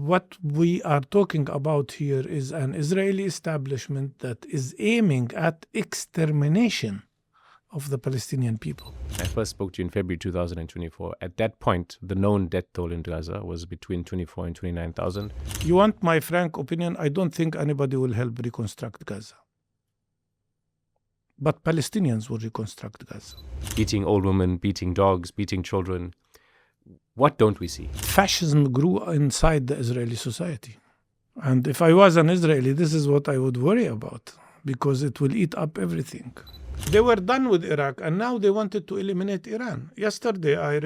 what we are talking about here is an Israeli establishment that is aiming at extermination of the Palestinian people. I first spoke to you in February 2024. At that point, the known death toll in Gaza was between 24 and 29,000. You want my frank opinion? I don't think anybody will help reconstruct Gaza. But Palestinians will reconstruct Gaza. Beating old women, beating dogs, beating children. What don't we see? Fascism grew inside the Israeli society. And if I was an Israeli, this is what I would worry about, because it will eat up everything. They were done with Iraq, and now they wanted to eliminate Iran. Yesterday, I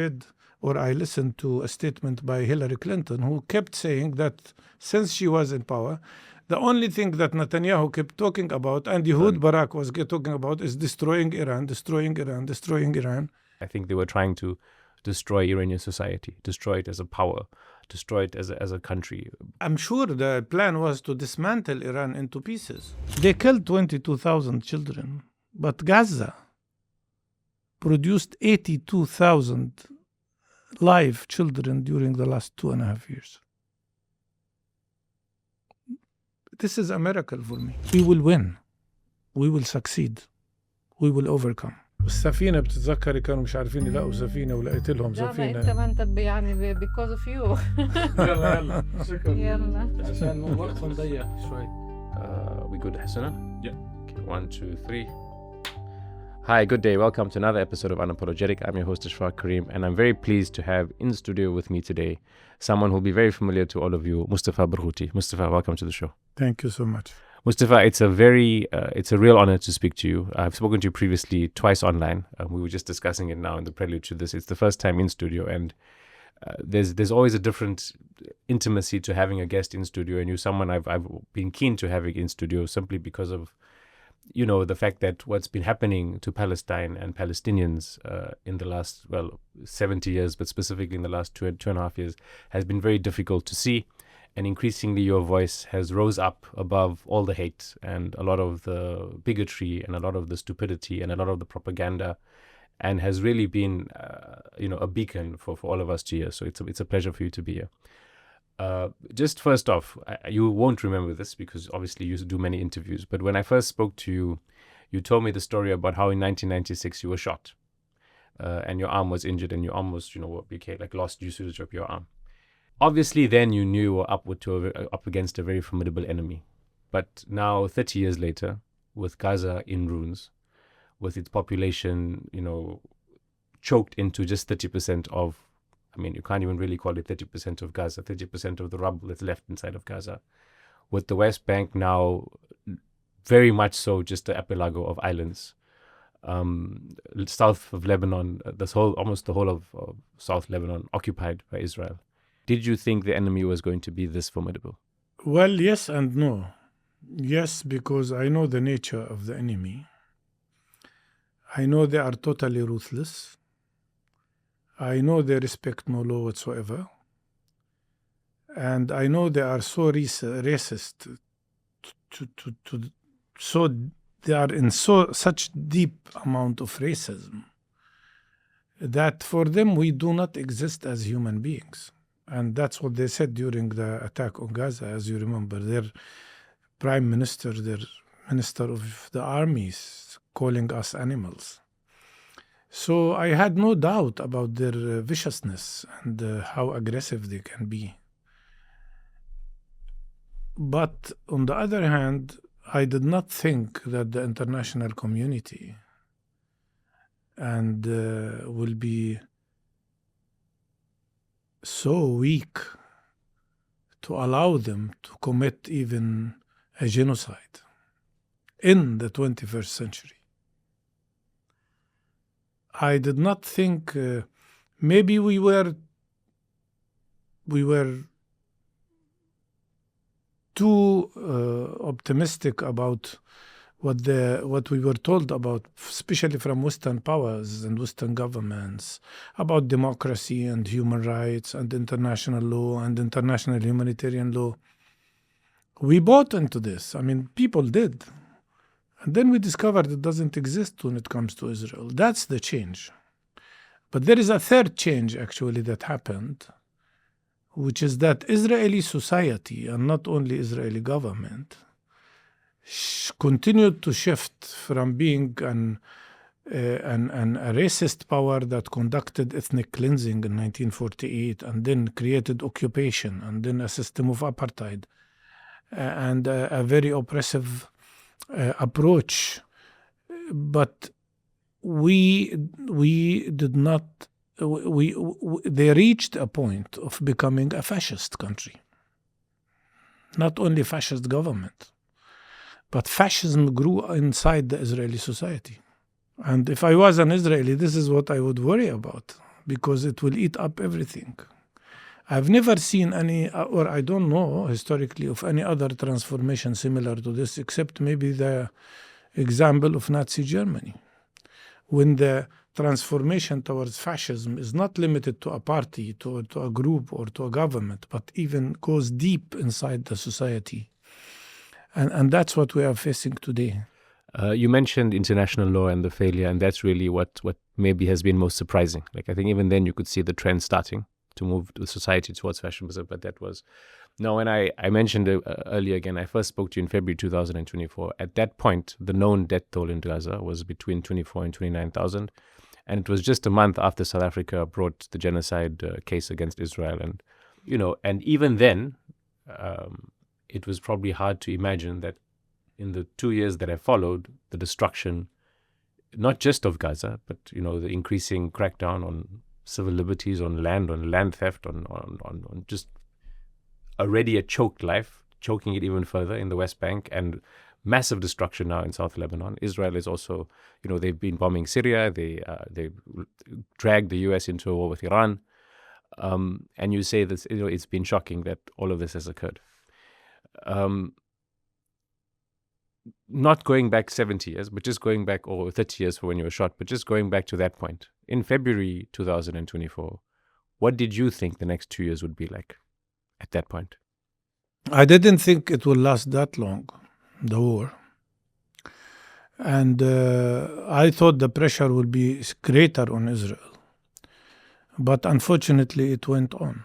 listened to a statement by Hillary Clinton, who kept saying that since she was in power, the only thing that Netanyahu kept talking about, and Ehud Barak was talking about, is destroying Iran, destroying Iran, destroying Iran. I think they were trying to destroy Iranian society, destroy it as a power, destroy it as a country. I'm sure the plan was to dismantle Iran into pieces. They killed 22,000 children. But Gaza produced 82,000 live children during the last 2.5 years. This is a miracle for me. We will win. We will succeed. We will overcome. السفينة بتتذكري كانوا مش عارفين يلاقوا سفينة ولقيت لهم سفينة. لا ما انت يعني because of you. يلا شكرا. يلا. عشان وقتهم ضيق شوي. We good, Hasana? Yeah. Okay, 1, 2, 3. Hi, good day. Welcome to another episode of Unapologetic. I'm your host, Ishfaq Kareem, and I'm very pleased to have in studio with me today someone who'll be very familiar to all of you, Mustafa Barghouti. Mustafa, welcome to the show. Thank you so much. Mustafa, it's a real honor to speak to you. I've spoken to you previously twice online. We were just discussing it now in the prelude to this. It's the first time in studio, and there's always a different intimacy to having a guest in studio, and you're someone I've been keen to having in studio simply because of the fact that what's been happening to Palestine and Palestinians in the last 70 years, but specifically in the last 2.5 years, has been very difficult to see. And increasingly your voice has rose up above all the hate and a lot of the bigotry and a lot of the stupidity and a lot of the propaganda, and has really been a beacon for all of us to hear. So it's a pleasure for you to be here. Just first off, you won't remember this because obviously you do many interviews, but when I first spoke to you, you told me the story about how in 1996 you were shot and your arm was injured and you almost became lost usage of your arm. Obviously, then you knew you were up against a very formidable enemy. But now, 30 years later, with Gaza in ruins, with its population, choked into just 30% of, you can't even really call it 30% of Gaza, 30% of the rubble that's left inside of Gaza. With the West Bank now very much so just the archipelago of islands. South of Lebanon, almost the whole of South Lebanon occupied by Israel. Did you think the enemy was going to be this formidable? Well, yes and no. Yes, because I know the nature of the enemy. I know they are totally ruthless. I know they respect no law whatsoever. And I know they are so racist. So they are in such deep amount of racism that for them we do not exist as human beings. And that's what they said during the attack on Gaza, as you remember. Their prime minister, their minister of the armies, calling us animals. So I had no doubt about their viciousness and how aggressive they can be. But on the other hand, I did not think that the international community will be so weak to allow them to commit even a genocide in the 21st century. I did not think maybe we were too optimistic about what we were told about, especially from Western powers and Western governments, about democracy and human rights and international law and international humanitarian law. We bought into this. People did. And then we discovered it doesn't exist when it comes to Israel. That's the change. But there is a third change, actually, that happened which is that Israeli society, and not only Israeli government, continued to shift from being a racist power that conducted ethnic cleansing in 1948 and then created occupation and then a system of apartheid and a very oppressive approach. But they reached a point of becoming a fascist country. Not only fascist government, but fascism grew inside the Israeli society. And if I was an Israeli, this is what I would worry about, because it will eat up everything. I've never seen any, or I don't know historically of any other transformation similar to this, except maybe the example of Nazi Germany, when the transformation towards fascism is not limited to a party, to a group, or to a government, but even goes deep inside the society. And that's what we are facing today. You mentioned international law and the failure, and that's really what maybe has been most surprising. Like, I think even then you could see the trend starting to move the society towards fascism, but that was... Now, when I mentioned earlier again, I first spoke to you in February 2024. At that point, the known death toll in Gaza was between 24 and 29,000. And it was just a month after South Africa brought the genocide case against Israel. And, and even then, it was probably hard to imagine that in the 2 years that have followed, the destruction, not just of Gaza, but, the increasing crackdown on civil liberties, on land theft, on just already a choked life, choking it even further in the West Bank, and massive destruction now in South Lebanon. Israel is also, they've been bombing Syria. They dragged the US into a war with Iran. And you say that, it's been shocking that all of this has occurred. Not going back 70 years, but just going back, or 30 years for when you were shot, but just going back to that point. In February 2024, what did you think the next 2 years would be like at that point? I didn't think it would last that long, the war. And I thought the pressure would be greater on Israel. But unfortunately, it went on.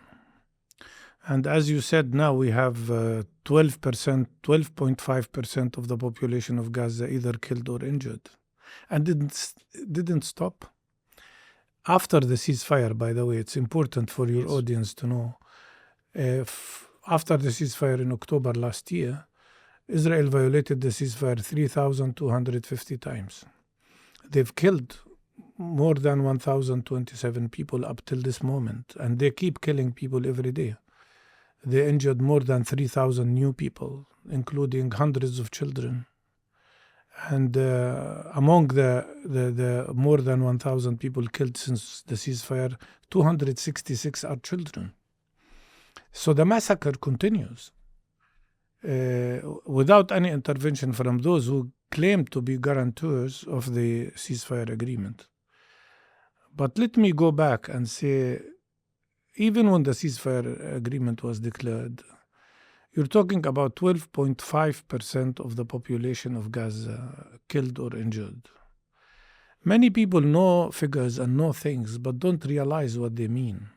And as you said, now we have 12.5% of the population of Gaza either killed or injured. And it didn't stop. After the ceasefire, by the way, it's important for your audience to know, after the ceasefire in October last year, Israel violated the ceasefire 3,250 times. They've killed more than 1,027 people up till this moment, and they keep killing people every day. They injured more than 3,000 new people, including hundreds of children. And among the more than 1,000 people killed since the ceasefire, 266 are children. So the massacre continues without any intervention from those who claim to be guarantors of the ceasefire agreement. But let me go back and say, even when the ceasefire agreement was declared, you're talking about 12.5% of the population of Gaza killed or injured. Many people know figures and know things, but don't realize what they mean.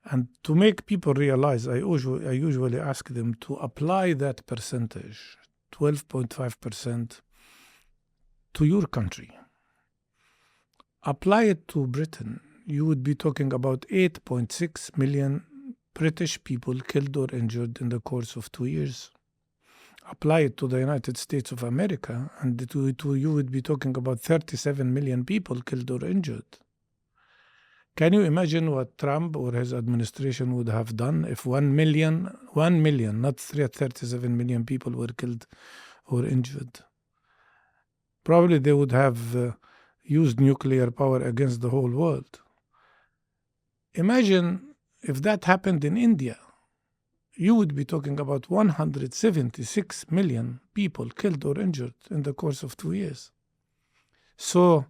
And to make people realize, I usually ask them to apply that percentage, 12.5%, to your country. Apply it to Britain. You would be talking about 8.6 million British people killed or injured in the course of 2 years. Apply it to the United States of America, and you would be talking about 37 million people killed or injured. Can you imagine what Trump or his administration would have done if 1 million, not 37 million people were killed or injured? Probably they would have used nuclear power against the whole world. Imagine if that happened in India. You would be talking about 176 million people killed or injured in the course of 2 years. So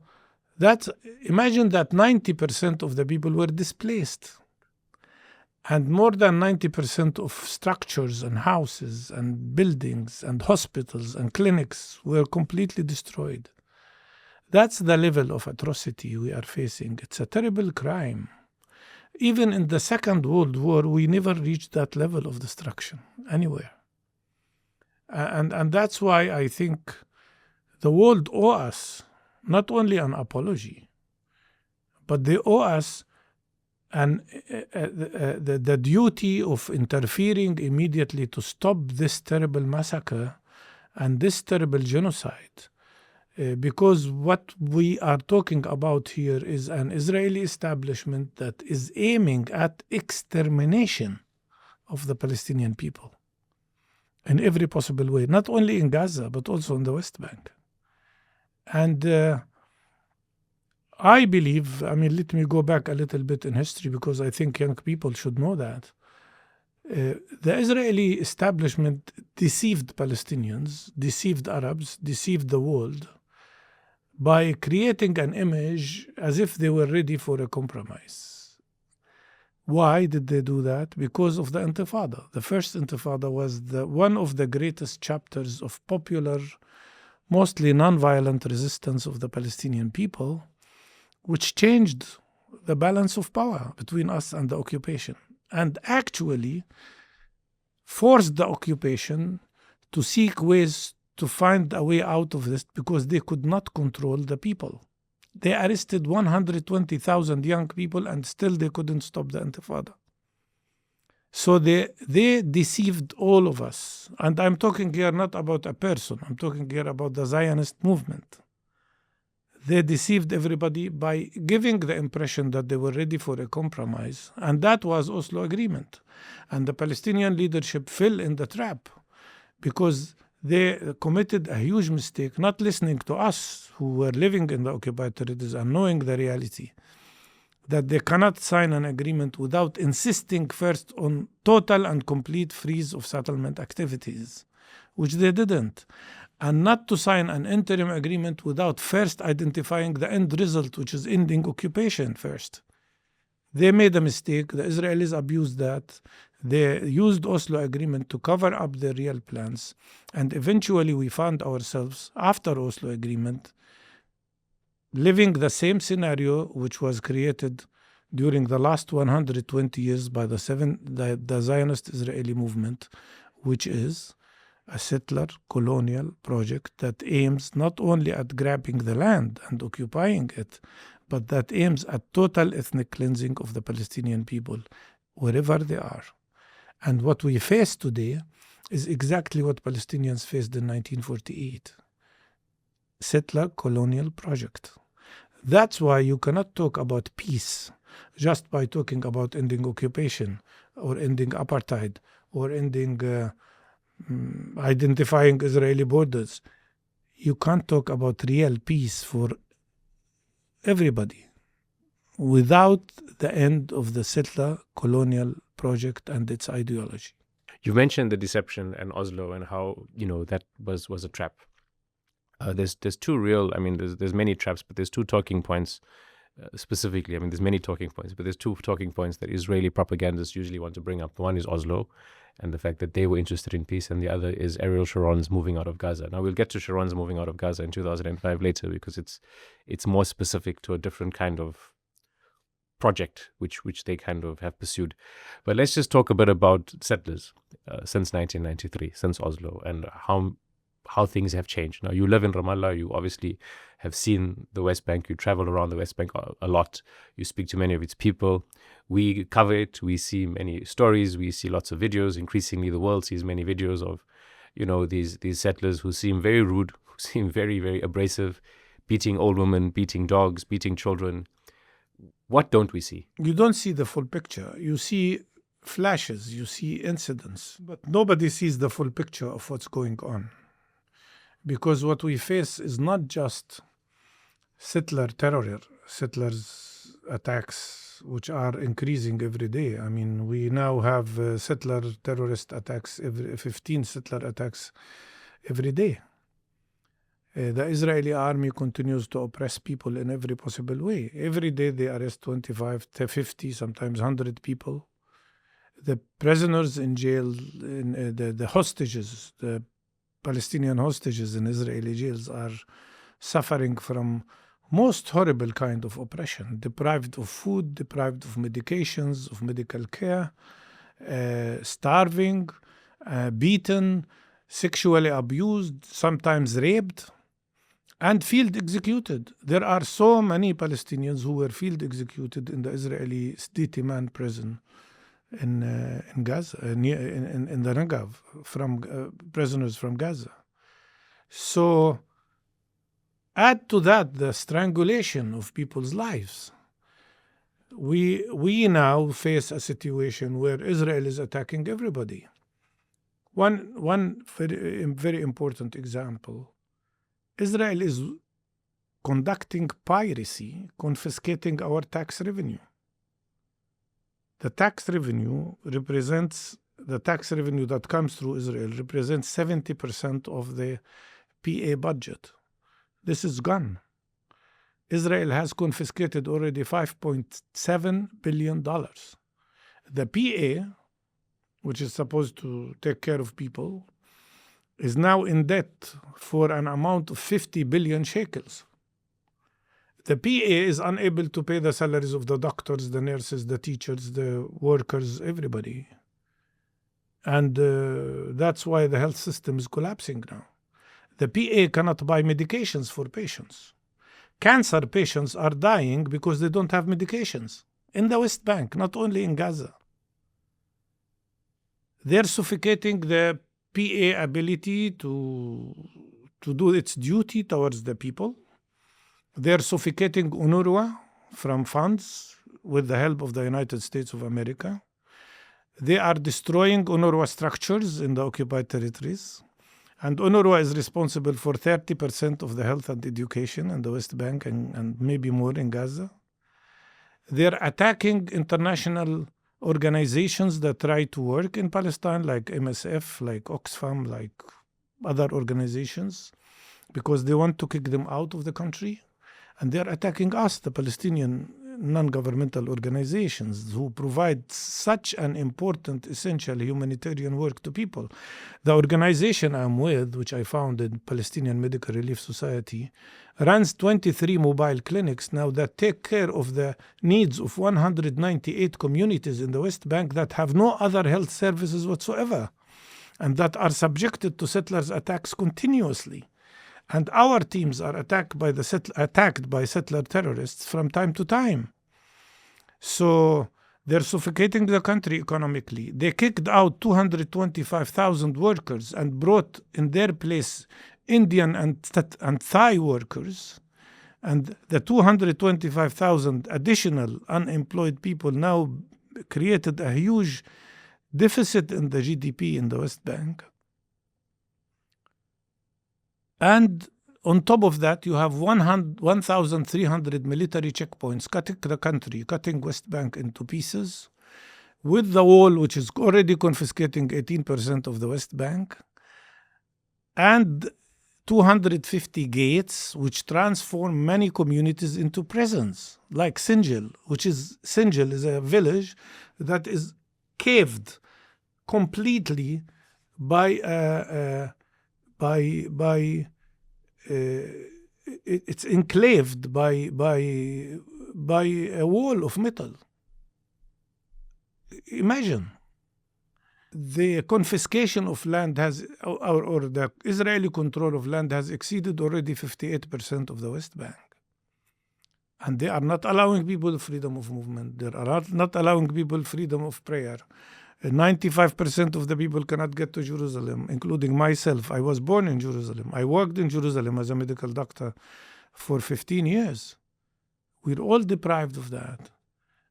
imagine that 90% of the people were displaced. And more than 90% of structures and houses and buildings and hospitals and clinics were completely destroyed. That's the level of atrocity we are facing. It's a terrible crime. Even in the Second World War, we never reached that level of destruction anywhere. And that's why I think the world owe us not only an apology, but they owe us the duty of interfering immediately to stop this terrible massacre and this terrible genocide. Because what we are talking about here is an Israeli establishment that is aiming at extermination of the Palestinian people in every possible way, not only in Gaza, but also in the West Bank. And I believe, let me go back a little bit in history because I think young people should know that. The Israeli establishment deceived Palestinians, deceived Arabs, deceived the world by creating an image as if they were ready for a compromise. Why did they do that? Because of the Intifada. The first Intifada was one of the greatest chapters of popular, mostly non-violent resistance of the Palestinian people, which changed the balance of power between us and the occupation, and actually forced the occupation to seek ways to find a way out of this because they could not control the people. They arrested 120,000 young people and still they couldn't stop the Intifada. So they deceived all of us. And I'm talking here not about a person, I'm talking here about the Zionist movement. They deceived everybody by giving the impression that they were ready for a compromise. And that was Oslo Agreement. And the Palestinian leadership fell in the trap because they committed a huge mistake, not listening to us who were living in the occupied territories and knowing the reality, that they cannot sign an agreement without insisting first on total and complete freeze of settlement activities, which they didn't. And not to sign an interim agreement without first identifying the end result, which is ending occupation first. They made a mistake. The Israelis abused that. They used Oslo Agreement to cover up their real plans. And eventually we found ourselves, after Oslo Agreement, living the same scenario which was created during the last 120 years by the Zionist Israeli movement, which is a settler colonial project that aims not only at grabbing the land and occupying it, but that aims at total ethnic cleansing of the Palestinian people wherever they are. And what we face today is exactly what Palestinians faced in 1948. Settler colonial project. That's why you cannot talk about peace just by talking about ending occupation or ending apartheid or ending identifying Israeli borders. You can't talk about real peace for everybody without the end of the settler colonial project and its ideology. You mentioned the deception and Oslo and how, that was a trap. There's two real, there's many traps, but there's two talking points specifically. There's many talking points, but there's two talking points that Israeli propagandists usually want to bring up. One is Oslo and the fact that they were interested in peace, and the other is Ariel Sharon's moving out of Gaza. Now, we'll get to Sharon's moving out of Gaza in 2005 later because it's more specific to a different kind of project which they kind of have pursued. But let's just talk a bit about settlers since 1993, since Oslo, and how things have changed. Now, you live in Ramallah, you obviously have seen the West Bank, you travel around the West Bank a lot, you speak to many of its people. We cover it, we see many stories, we see lots of videos. Increasingly, the world sees many videos of, these settlers who seem very rude, who seem very, very abrasive, beating old women, beating dogs, beating children. What don't we see? You don't see the full picture. You see flashes, you see incidents, but nobody sees the full picture of what's going on. Because what we face is not just settlers attacks, which are increasing every day. We now have settler terrorist attacks, 15 settler attacks every day. The Israeli army continues to oppress people in every possible way. Every day they arrest 25 to 50, sometimes 100 people. The prisoners in jail, the hostages, the Palestinian hostages in Israeli jails are suffering from most horrible kind of oppression, deprived of food, deprived of medications, of medical care, starving, beaten, sexually abused, sometimes raped, and field executed. There are so many Palestinians who were field executed in the Israeli Sdetiman prison in Gaza, in the Negev, from prisoners from Gaza. So add to that the strangulation of people's lives. We now face a situation where Israel is attacking everybody. One very important example, Israel is conducting piracy, confiscating our tax revenue. The tax revenue that comes through Israel represents 70% of the PA budget. This is gone. Israel has confiscated already $5.7 billion. The PA, which is supposed to take care of people, is now in debt for an amount of 50 billion shekels. The PA is unable to pay the salaries of the doctors, the nurses, the teachers, the workers, everybody. And that's why the health system is collapsing now. The PA cannot buy medications for patients. Cancer patients are dying because they don't have medications in the West Bank, not only in Gaza. They're suffocating the PA ability to do its duty towards the people. They're suffocating UNRWA from funds with the help of the United States of America. They are destroying UNRWA structures in the occupied territories. And UNRWA is responsible for 30% of the health and education in the West Bank and maybe more in Gaza. They're attacking international organizations that try to work in Palestine, like MSF, like Oxfam, like other organizations, because they want to kick them out of the country. And they're attacking us, the Palestinian non-governmental organizations who provide such an important, essential humanitarian work to people. The organization I'm with, which I founded, Palestinian Medical Relief Society, runs 23 mobile clinics now that take care of the needs of 198 communities in the West Bank that have no other health services whatsoever and that are subjected to settlers' attacks continuously. And our teams are attacked by settler terrorists from time to time. So they're suffocating the country economically. They kicked out 225,000 workers and brought in their place Indian and Thai workers. And the 225,000 additional unemployed people now created a huge deficit in the GDP in the West Bank. And on top of that, you have 1,300 military checkpoints cutting the country, cutting West Bank into pieces, with the wall, which is already confiscating 18% of the West Bank, and 250 gates, which transform many communities into prisons, like Sinjil, Sinjil is a village that is caved completely it's enclaved by a wall of metal. Imagine. The confiscation of land or the Israeli control of land has exceeded already 58% of the West Bank. And they are not allowing people freedom of movement. They are not allowing people freedom of prayer. 95% of the people cannot get to Jerusalem, including myself. I was born in Jerusalem. I worked in Jerusalem as a medical doctor for 15 years. We're all deprived of that.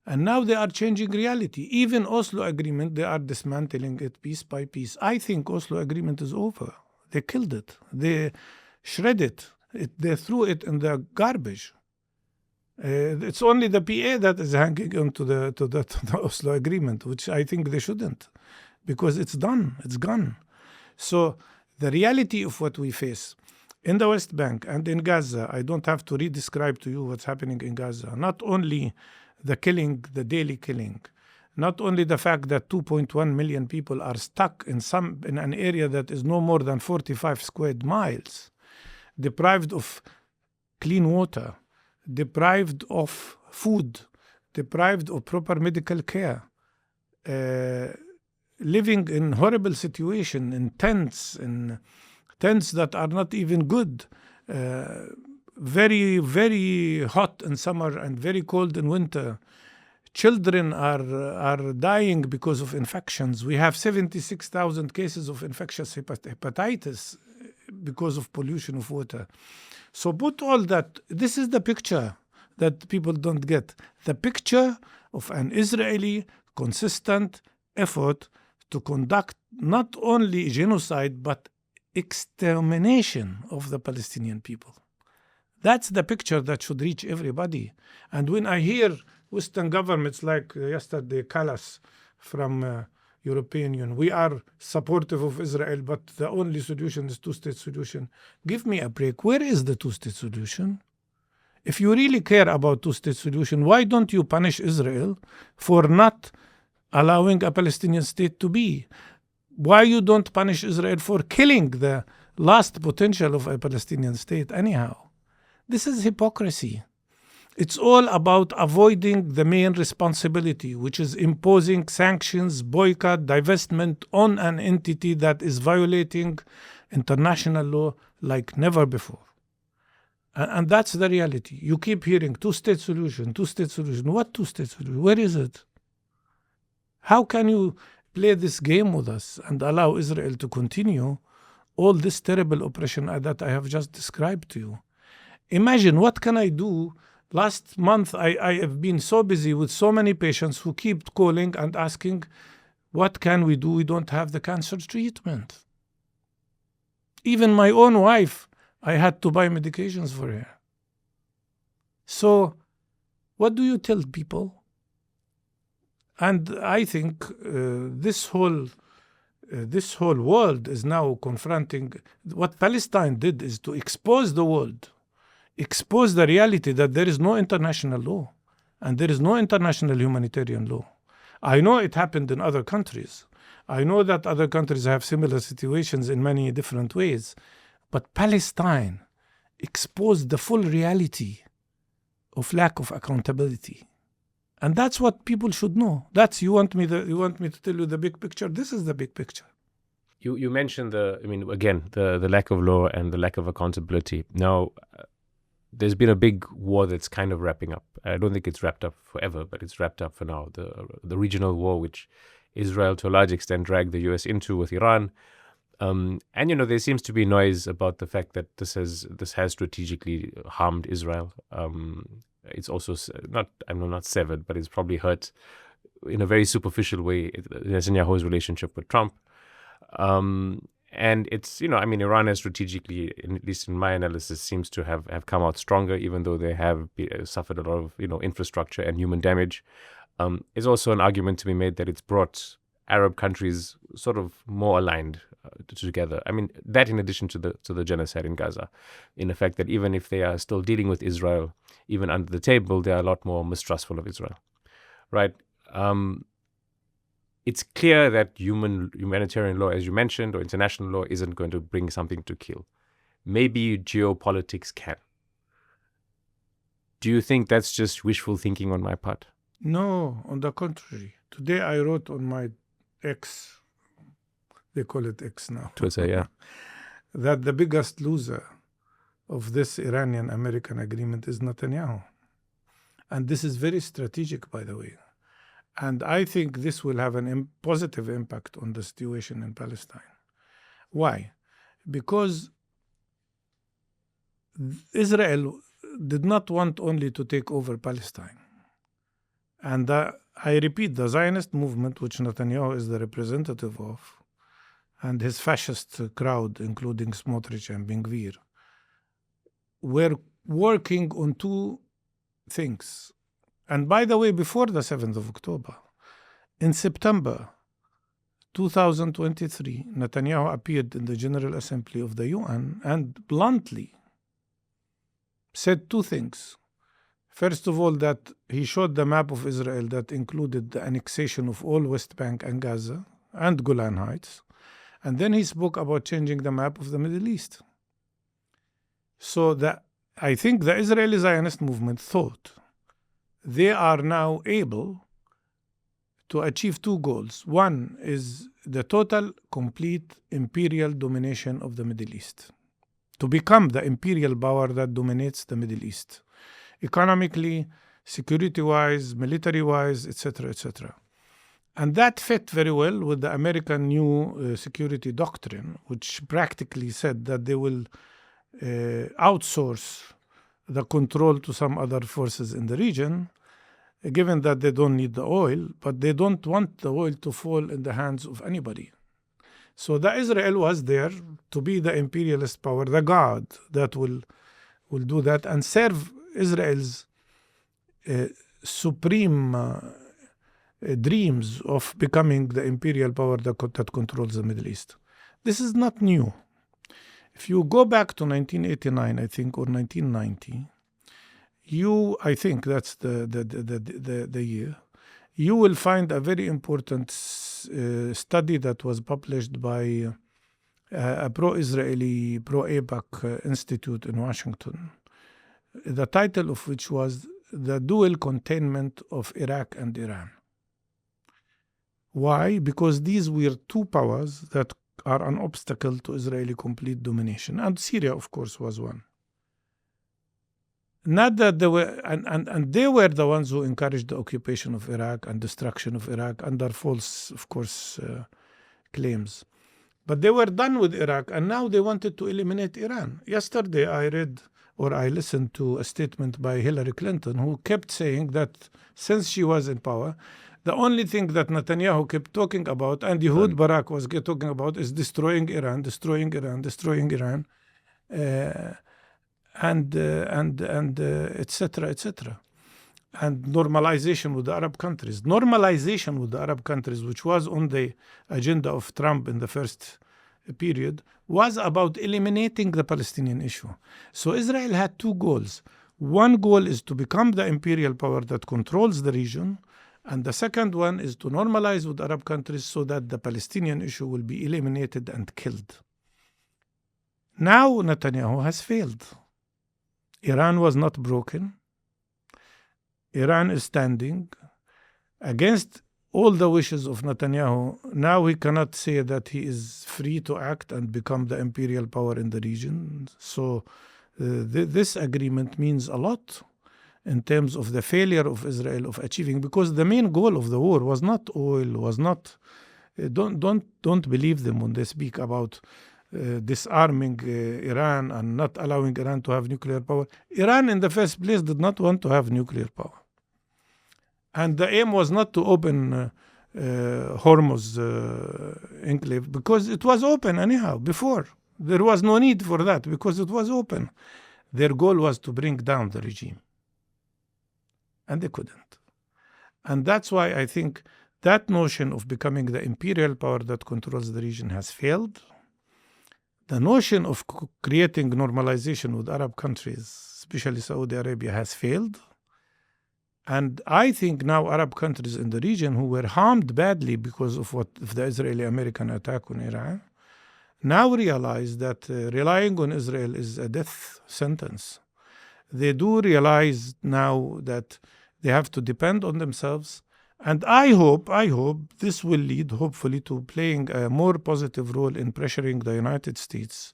And now they are changing reality. Even Oslo Agreement, they are dismantling it piece by piece. I think Oslo Agreement is over. They killed it. They shredded it. They threw it in the garbage. It's only the PA that is hanging on to the Oslo Agreement, which I think they shouldn't, because it's done. It's gone. So the reality of what we face in the West Bank and in Gaza, I don't have to re-describe to you what's happening in Gaza. Not only the killing, the daily killing, not only the fact that 2.1 million people are stuck in an area that is no more than 45 square miles, deprived of clean water, deprived of food, deprived of proper medical care, living in horrible situation in tents that are not even good, very, very hot in summer and very cold in winter. Children are dying because of infections. We have 76,000 cases of infectious hepatitis because of pollution of water. So put all that, this is the picture that people don't get. The picture of an Israeli consistent effort to conduct not only genocide but extermination of the Palestinian people. That's the picture that should reach everybody. And when I hear Western governments like yesterday, Callas from European Union, we are supportive of Israel, but the only solution is two-state solution. Give me a break. Where is the two-state solution? If you really care about two-state solution, why don't you punish Israel for not allowing a Palestinian state to be? Why you don't punish Israel for killing the last potential of a Palestinian state anyhow? This is hypocrisy. It's all about avoiding the main responsibility, which is imposing sanctions, boycott, divestment on an entity that is violating international law like never before. And that's the reality. You keep hearing two-state solution, two-state solution. What two-state solution? Where is it? How can you play this game with us and allow Israel to continue all this terrible oppression that I have just described to you? Imagine, what can I do? Last month, I have been so busy with so many patients who keep calling and asking, what can we do? We don't have the cancer treatment. Even my own wife, I had to buy medications for her. So, what do you tell people? And I think this whole world is now confronting. What Palestine did is to expose the world, expose the reality that there is no international law and there is no international humanitarian law. I know it happened in other countries. I know that other countries have similar situations in many different ways. But Palestine exposed the full reality of lack of accountability. And that's what people should know. You want me to tell you the big picture? This is the big picture. You mentioned the lack of law and the lack of accountability. Now, there's been a big war that's kind of wrapping up. I don't think it's wrapped up forever, but it's wrapped up for now. The regional war, which Israel to a large extent dragged the US into with Iran. And there seems to be noise about the fact that this has strategically harmed Israel. It's also not severed, but it's probably hurt in a very superficial way Netanyahu's relationship with Trump. And it's, Iran has strategically, at least in my analysis, seems to have come out stronger, even though they have suffered a lot of, infrastructure and human damage. It's also an argument to be made that it's brought Arab countries sort of more aligned together. That in addition to the genocide in Gaza, in the fact that even if they are still dealing with Israel, even under the table, they are a lot more mistrustful of Israel, right? It's clear that humanitarian law, as you mentioned, or international law isn't going to bring something to kill. Maybe geopolitics can. Do you think that's just wishful thinking on my part? No, on the contrary. Today I wrote on my X, they call it X now. Twitter, yeah. That the biggest loser of this Iranian-American agreement is Netanyahu. And this is very strategic, by the way. And I think this will have a positive impact on the situation in Palestine. Why? Because Israel did not want only to take over Palestine. And I repeat, the Zionist movement, which Netanyahu is the representative of, and his fascist crowd, including Smotrich and Ben-Gvir, were working on two things. And by the way, before the 7th of October, in September 2023, Netanyahu appeared in the General Assembly of the UN and bluntly said two things. First of all, that he showed the map of Israel that included the annexation of all West Bank and Gaza and Golan Heights. And then he spoke about changing the map of the Middle East. So the I think the Israeli Zionist movement thought they are now able to achieve two goals. One is the total, complete imperial domination of the Middle East, to become the imperial power that dominates the Middle East, economically, security-wise, military-wise, etc., etc. And that fit very well with the American new security doctrine, which practically said that they will outsource the control to some other forces in the region, given that they don't need the oil, but they don't want the oil to fall in the hands of anybody. So the Israel was there to be the imperialist power, the God that will do that and serve Israel's supreme dreams of becoming the imperial power that controls the Middle East. This is not new. If you go back to 1989, I think, or 1990, I think that's the year, you will find a very important study that was published by a pro-Israeli, pro-AIPAC institute in Washington, the title of which was The Dual Containment of Iraq and Iran. Why? Because these were two powers that are an obstacle to Israeli complete domination. And Syria, of course, was one. Not that they were, and they were the ones who encouraged the occupation of Iraq and destruction of Iraq under false, of course, claims. But they were done with Iraq, and now they wanted to eliminate Iran. Yesterday, I listened to a statement by Hillary Clinton, who kept saying that since she was in power, the only thing that Netanyahu kept talking about, and Ehud Barak was talking about, is destroying Iran, and etc., etc. And normalization with the Arab countries. Normalization with the Arab countries, which was on the agenda of Trump in the first period, was about eliminating the Palestinian issue. So Israel had two goals. One goal is to become the imperial power that controls the region, and the second one is to normalize with Arab countries so that the Palestinian issue will be eliminated and killed. Now Netanyahu has failed. Iran was not broken. Iran is standing against all the wishes of Netanyahu. Now he cannot say that he is free to act and become the imperial power in the region. So this agreement means a lot in terms of the failure of Israel of achieving, because the main goal of the war was not oil, was not, don't believe them when they speak about disarming Iran and not allowing Iran to have nuclear power. Iran in the first place did not want to have nuclear power. And the aim was not to open Hormuz enclave, because it was open anyhow before. There was no need for that because it was open. Their goal was to bring down the regime. And they couldn't. And that's why I think that notion of becoming the imperial power that controls the region has failed. The notion of creating normalization with Arab countries, especially Saudi Arabia, has failed. And I think now Arab countries in the region who were harmed badly because of the Israeli-American attack on Iran, now realize that relying on Israel is a death sentence. They do realize now that they have to depend on themselves. And I hope this will lead, hopefully, to playing a more positive role in pressuring the United States,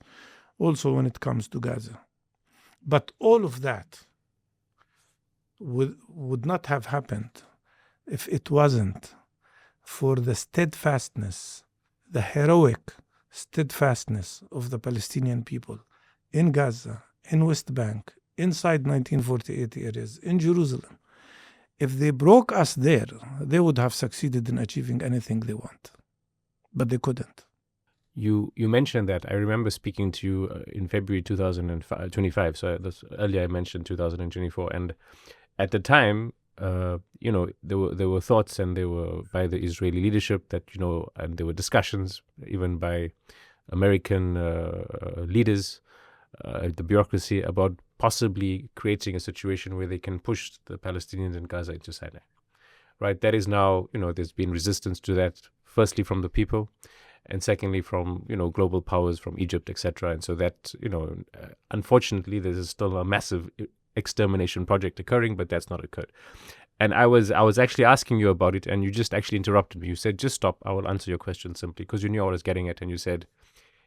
also when it comes to Gaza. But all of that would not have happened if it wasn't for the steadfastness, the heroic steadfastness of the Palestinian people in Gaza, in West Bank, inside 1948 areas, in Jerusalem. If they broke us there, they would have succeeded in achieving anything they want. But they couldn't. You mentioned that. I remember speaking to you in February 2025. So earlier I mentioned 2024. And at the time, there were thoughts, and there were by the Israeli leadership that, and there were discussions even by American leaders, the bureaucracy, about possibly creating a situation where they can push the Palestinians in Gaza into Sinai. Right? That is now, there's been resistance to that, firstly from the people, and secondly from global powers, from Egypt, etc. And so that unfortunately there's still a massive extermination project occurring, but that's not occurred. And I was actually asking you about it, and you just actually interrupted me. You said, just stop, I will answer your question simply, because you knew I was getting at, and you said,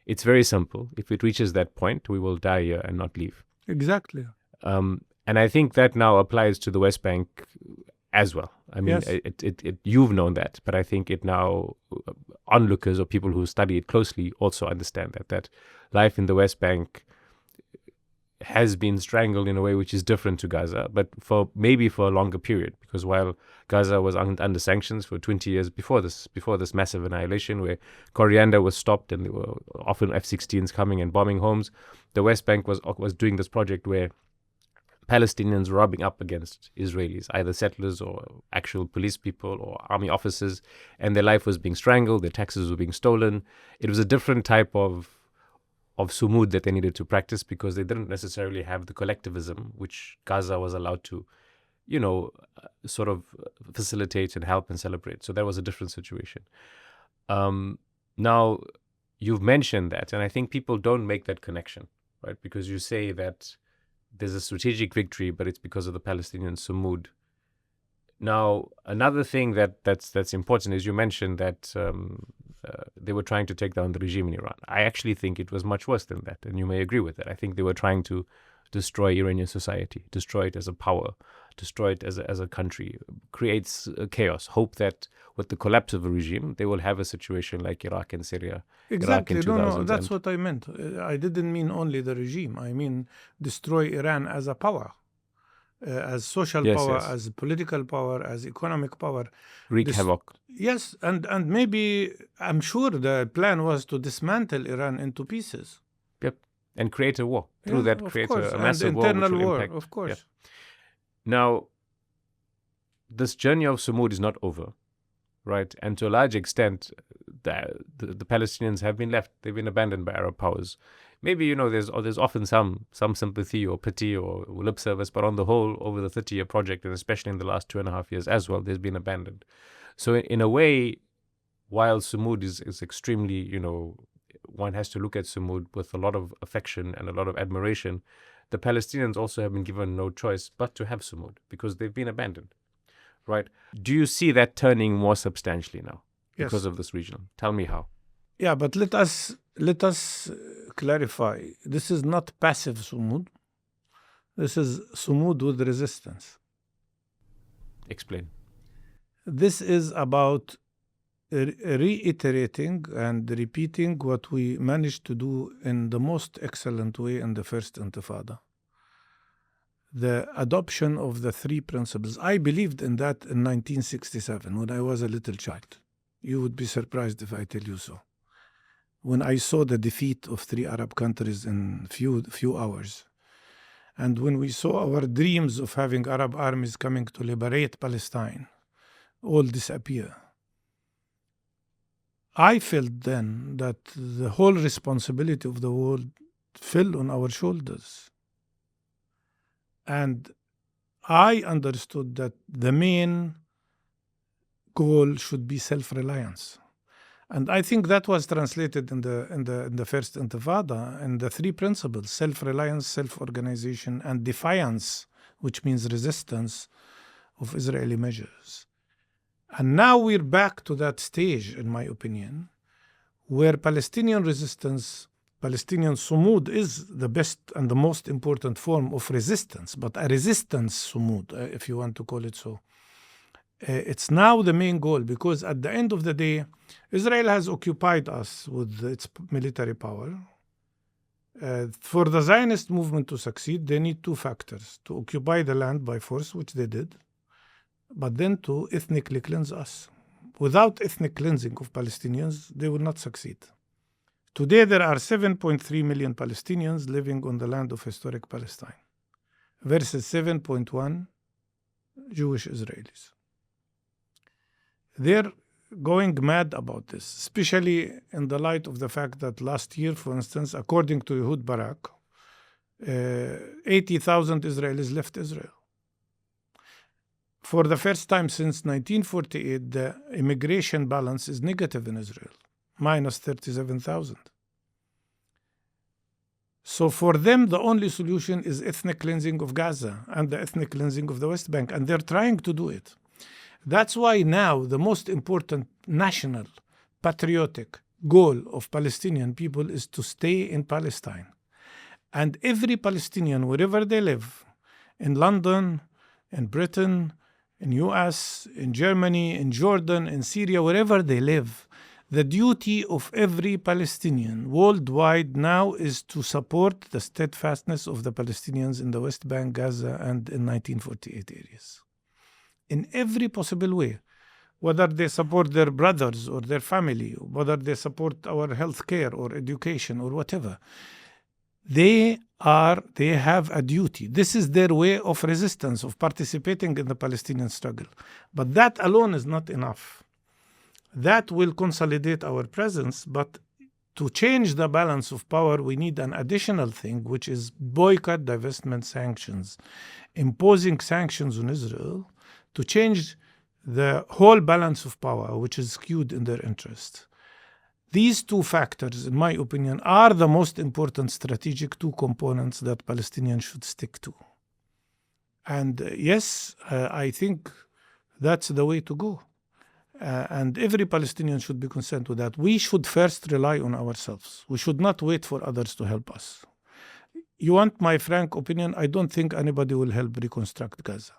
it's very simple. If it reaches that point, we will die here and not leave. Exactly. And I think that now applies to the West Bank as well. I mean, Yes. you've known that, but I think it now, onlookers or people who study it closely also understand that life in the West Bank has been strangled in a way which is different to Gaza, but maybe for a longer period, because while Gaza was under sanctions for 20 years before this massive annihilation, where coriander was stopped and there were often F-16s coming and bombing homes, the West Bank was doing this project where Palestinians were rubbing up against Israelis, either settlers or actual police people or army officers, and their life was being strangled, their taxes were being stolen. It was a different type of Sumud that they needed to practice, because they didn't necessarily have the collectivism which Gaza was allowed to, sort of facilitate and help and celebrate. So that was a different situation. Now, you've mentioned that, and I think people don't make that connection, right? Because you say that there's a strategic victory, but it's because of the Palestinian Sumud. Now, another thing that's important is you mentioned that they were trying to take down the regime in Iran. I actually think it was much worse than that, and you may agree with that. I think they were trying to destroy Iranian society, destroy it as a power, destroy it as a country, creates chaos, hope that with the collapse of a regime, they will have a situation like Iraq and Syria. Exactly. Iraq in No, 2000s that's what I meant. I didn't mean only the regime. I mean destroy Iran as a power. As social Yes, power, yes. as political power, as economic power. Wreak havoc. Yes, and maybe, I'm sure the plan was to dismantle Iran into pieces. Yep. And create a war. Through Yeah, that, of create course. a And massive war. internal Which will war, impact. of course. Yeah. Now, this journey of Sumud is not over, right? And to a large extent, the Palestinians have been left. They've been abandoned by Arab powers. Maybe, there's often some sympathy or pity or lip service, but on the whole, over the 30-year project, and especially in the last 2.5 years as well, there's been abandoned. So in a way, while Sumud is extremely, one has to look at Sumud with a lot of affection and a lot of admiration, the Palestinians also have been given no choice but to have Sumud, because they've been abandoned, right? Do you see that turning more substantially now because of this region? Tell me how. Yeah, but let us clarify. This is not passive Sumud. This is Sumud with resistance. Explain. This is about reiterating and repeating what we managed to do in the most excellent way in the first Intifada. The adoption of the three principles. I believed in that in 1967 when I was a little child. You would be surprised if I tell you so. When I saw the defeat of three Arab countries in few hours, and when we saw our dreams of having Arab armies coming to liberate Palestine all disappear, I felt then that the whole responsibility of the world fell on our shoulders. And I understood that the main goal should be self-reliance. And I think that was translated in the first Intifada, and the three principles: self-reliance, self-organization, and defiance, which means resistance of Israeli measures. And now we're back to that stage, in my opinion, where Palestinian resistance, Palestinian Sumud, is the best and the most important form of resistance, but a resistance Sumud, if you want to call it so. It's now the main goal, because at the end of the day, Israel has occupied us with its military power. For the Zionist movement to succeed, they need two factors: to occupy the land by force, which they did, but then to ethnically cleanse us. Without ethnic cleansing of Palestinians, they will not succeed. Today, there are 7.3 million Palestinians living on the land of historic Palestine versus 7.1 Jewish Israelis. They're going mad about this, especially in the light of the fact that last year, for instance, according to Ehud Barak, 80,000 Israelis left Israel. For the first time since 1948, the immigration balance is negative in Israel. minus 37,000. So for them, the only solution is ethnic cleansing of Gaza and the ethnic cleansing of the West Bank, and they're trying to do it. That's why now the most important national, patriotic goal of Palestinian people is to stay in Palestine. And every Palestinian, wherever they live, in London, in Britain, in US, in Germany, in Jordan, in Syria, wherever they live, the duty of every Palestinian worldwide now is to support the steadfastness of the Palestinians in the West Bank, Gaza, and in 1948 areas. In every possible way, whether they support their brothers or their family, whether they support our health care or education or whatever, they have a duty. This is their way of resistance, of participating in the Palestinian struggle. But that alone is not enough. That will consolidate our presence, but to change the balance of power, we need an additional thing, which is boycott, divestment, sanctions, imposing sanctions on Israel to change the whole balance of power, which is skewed in their interest. These two factors, in my opinion, are the most important strategic two components that Palestinians should stick to. And yes, I think that's the way to go. And every Palestinian should be concerned with that. We should first rely on ourselves. We should not wait for others to help us. You want my frank opinion? I don't think anybody will help reconstruct Gaza.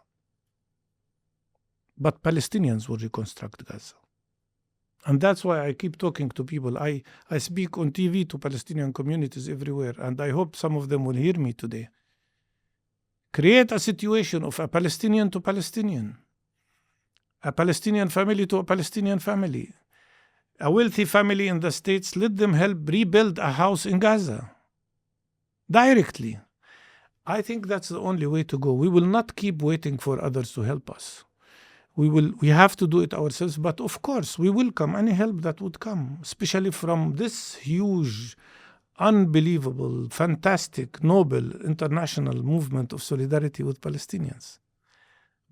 But Palestinians will reconstruct Gaza. And that's why I keep talking to people. I speak on TV to Palestinian communities everywhere, and I hope some of them will hear me today. Create a situation of a Palestinian to Palestinian, a Palestinian family to a Palestinian family, a wealthy family in the States, let them help rebuild a house in Gaza directly. I think that's the only way to go. We will not keep waiting for others to help us. We have to do it ourselves, but of course we welcome any help that would come, especially from this huge, unbelievable, fantastic, noble international movement of solidarity with Palestinians.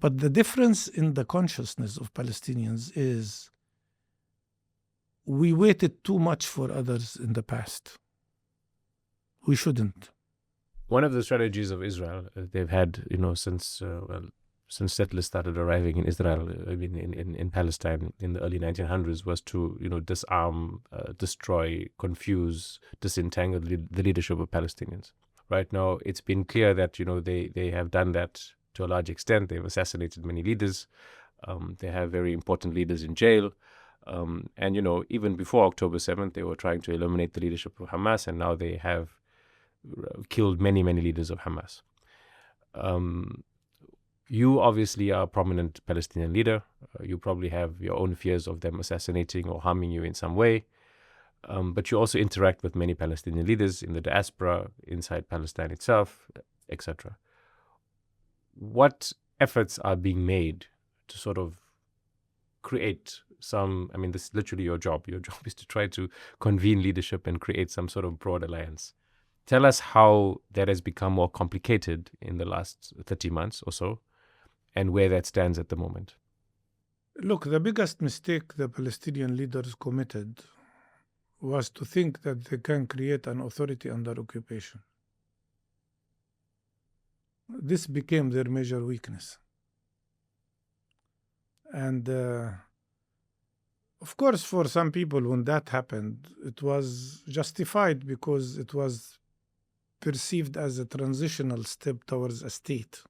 But the difference in the consciousness of Palestinians is we waited too much for others in the past. We shouldn't. One of the strategies of Israel they've had, since settlers started arriving in Israel, in Palestine in the early 1900s, was to, disarm, destroy, confuse, disentangle the leadership of Palestinians. Right now, it's been clear that, they have done that to a large extent. They've assassinated many leaders. They have very important leaders in jail. And, even before October 7th, they were trying to eliminate the leadership of Hamas, and now they have killed many, many leaders of Hamas. You obviously are a prominent Palestinian leader. You probably have your own fears of them assassinating or harming you in some way. But you also interact with many Palestinian leaders in the diaspora, inside Palestine itself, etc. What efforts are being made to sort of create this is literally your job. Your job is to try to convene leadership and create some sort of broad alliance. Tell us how that has become more complicated in the last 30 months or so, and where that stands at the moment. Look, the biggest mistake the Palestinian leaders committed was to think that they can create an authority under occupation. This became their major weakness. And of course, for some people, when that happened, it was justified because it was perceived as a transitional step towards a state.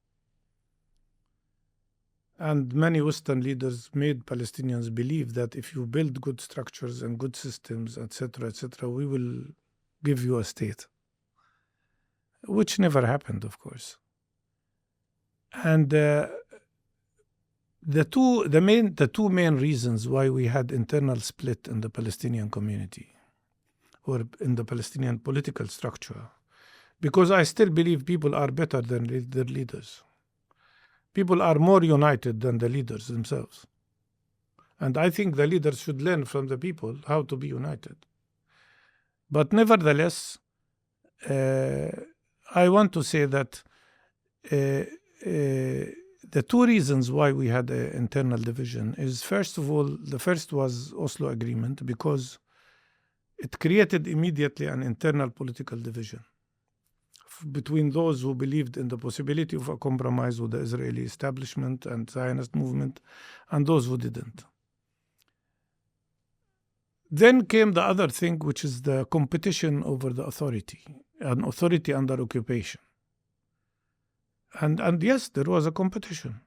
And many Western leaders made Palestinians believe that if you build good structures and good systems, etc., we will give you a state, which never happened, of course. And the two main reasons why we had internal split in the Palestinian community or in the Palestinian political structure, because I still believe people are better than their leaders. People are more united than the leaders themselves. And I think the leaders should learn from the people how to be united. But nevertheless, I want to say that the two reasons why we had an internal division is, first of all, the first was Oslo Agreement, because it created immediately an internal political division between those who believed in the possibility of a compromise with the Israeli establishment and Zionist movement and those who didn't. Then came the other thing, which is the competition over the authority, an authority under occupation. And yes, there was a competition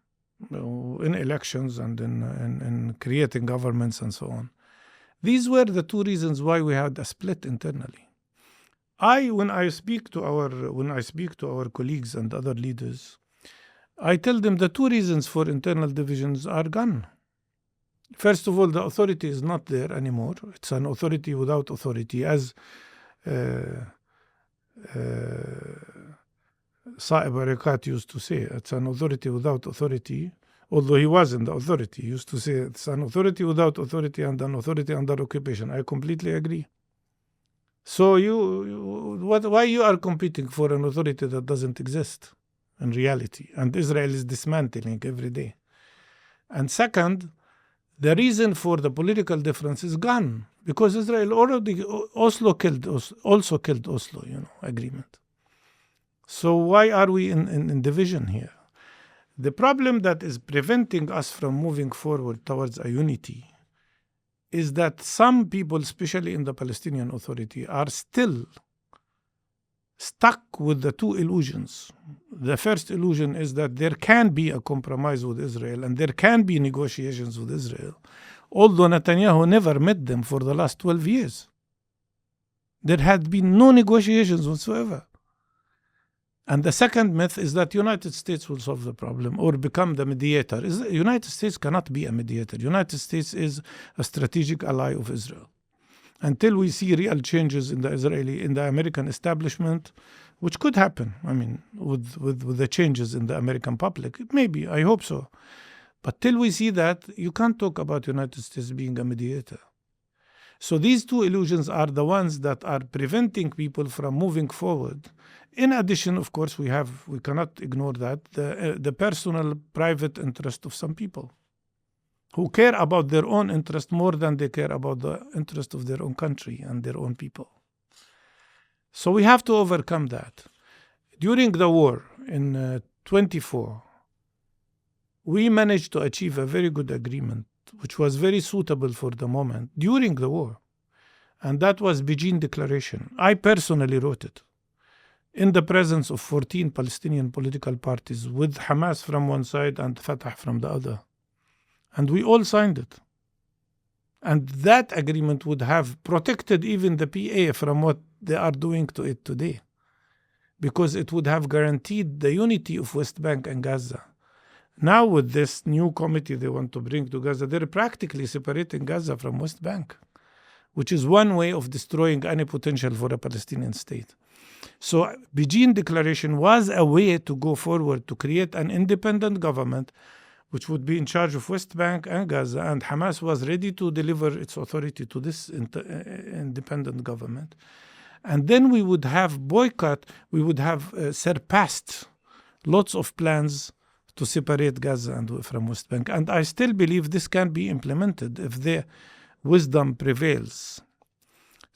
in elections and in creating governments and so on. These were the two reasons why we had a split internally. When I speak to our colleagues and other leaders, I tell them the two reasons for internal divisions are gone. First of all, the authority is not there anymore. It's an authority without authority, as Sa'ib Barakat used to say. It's an authority without authority, although he was in the authority. He used to say it's an authority without authority and an authority under occupation. I completely agree. So why you are competing for an authority that doesn't exist in reality? And Israel is dismantling every day. And second, the reason for the political difference is gone because Israel already also killed Oslo, agreement. So why are we in division here? The problem that is preventing us from moving forward towards a unity is that some people, especially in the Palestinian Authority, are still stuck with the two illusions. The first illusion is that there can be a compromise with Israel and there can be negotiations with Israel, although Netanyahu never met them for the last 12 years. There had been no negotiations whatsoever. And the second myth is that United States will solve the problem or become the mediator. United States cannot be a mediator. United States is a strategic ally of Israel. Until we see real changes in the American establishment, which could happen, with the changes in the American public, maybe, I hope so. But till we see that, you can't talk about United States being a mediator. So these two illusions are the ones that are preventing people from moving forward. In addition, of course, we cannot ignore that, the personal, private interest of some people who care about their own interest more than they care about the interest of their own country and their own people. So we have to overcome that. During the war in 24, we managed to achieve a very good agreement, which was very suitable for the moment during the war. And that was Beijing Declaration. I personally wrote it in the presence of 14 Palestinian political parties with Hamas from one side and Fatah from the other. And we all signed it. And that agreement would have protected even the PA from what they are doing to it today, because it would have guaranteed the unity of West Bank and Gaza. Now with this new committee they want to bring to Gaza, they're practically separating Gaza from West Bank, which is one way of destroying any potential for a Palestinian state. So Beijing Declaration was a way to go forward to create an independent government which would be in charge of West Bank and Gaza, and Hamas was ready to deliver its authority to this independent government. And then we would have we would have surpassed lots of plans to separate Gaza from West Bank. And I still believe this can be implemented if the wisdom prevails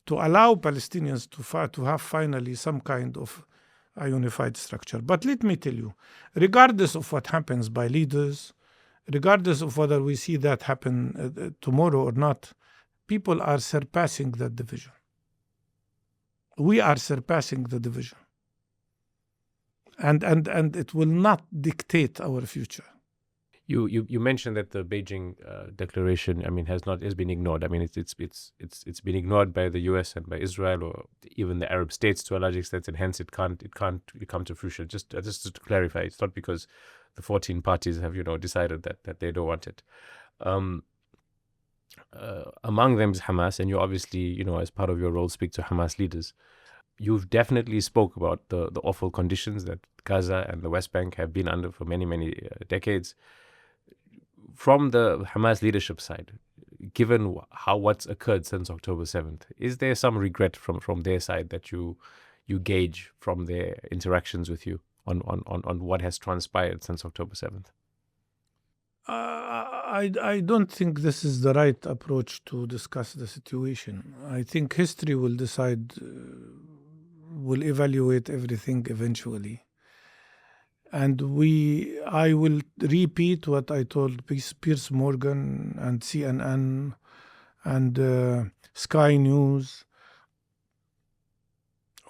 to allow Palestinians to have finally some kind of a unified structure. But let me tell you, regardless of what happens by leaders, regardless of whether we see that happen tomorrow or not, people are surpassing that division. We are surpassing the division. And it will not dictate our future. You mentioned that the Beijing Declaration, has been ignored. It's been ignored by the U.S. and by Israel, or even the Arab states to a large extent, and hence it can't come to fruition. Just to clarify, it's not because the 14 parties have decided that they don't want it. Among them is Hamas, and you obviously as part of your role speak to Hamas leaders. You've definitely spoke about the awful conditions that Gaza and the West Bank have been under for many, many decades. From the Hamas leadership side, given what's occurred since October 7th, is there some regret from their side that you gauge from their interactions with you on what has transpired since October 7th? I don't think this is the right approach to discuss the situation. I think history will decide, will evaluate everything eventually. And I will repeat what I told Piers Morgan and CNN and Sky News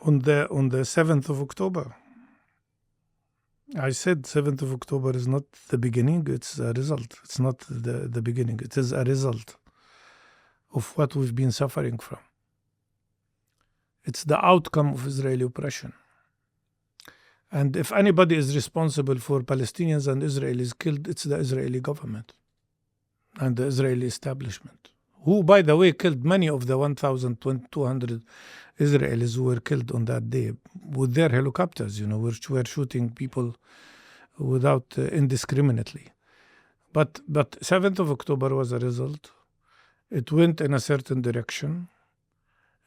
on the 7th of October. I said 7th of October is not the beginning, it's a result. It's not the beginning, it is a result of what we've been suffering from. It's the outcome of Israeli oppression. And if anybody is responsible for Palestinians and Israelis killed, it's the Israeli government and the Israeli establishment, who, by the way, killed many of the 1,200 Israelis who were killed on that day with their helicopters, which were shooting people without indiscriminately. But 7th of October was a result. It went in a certain direction.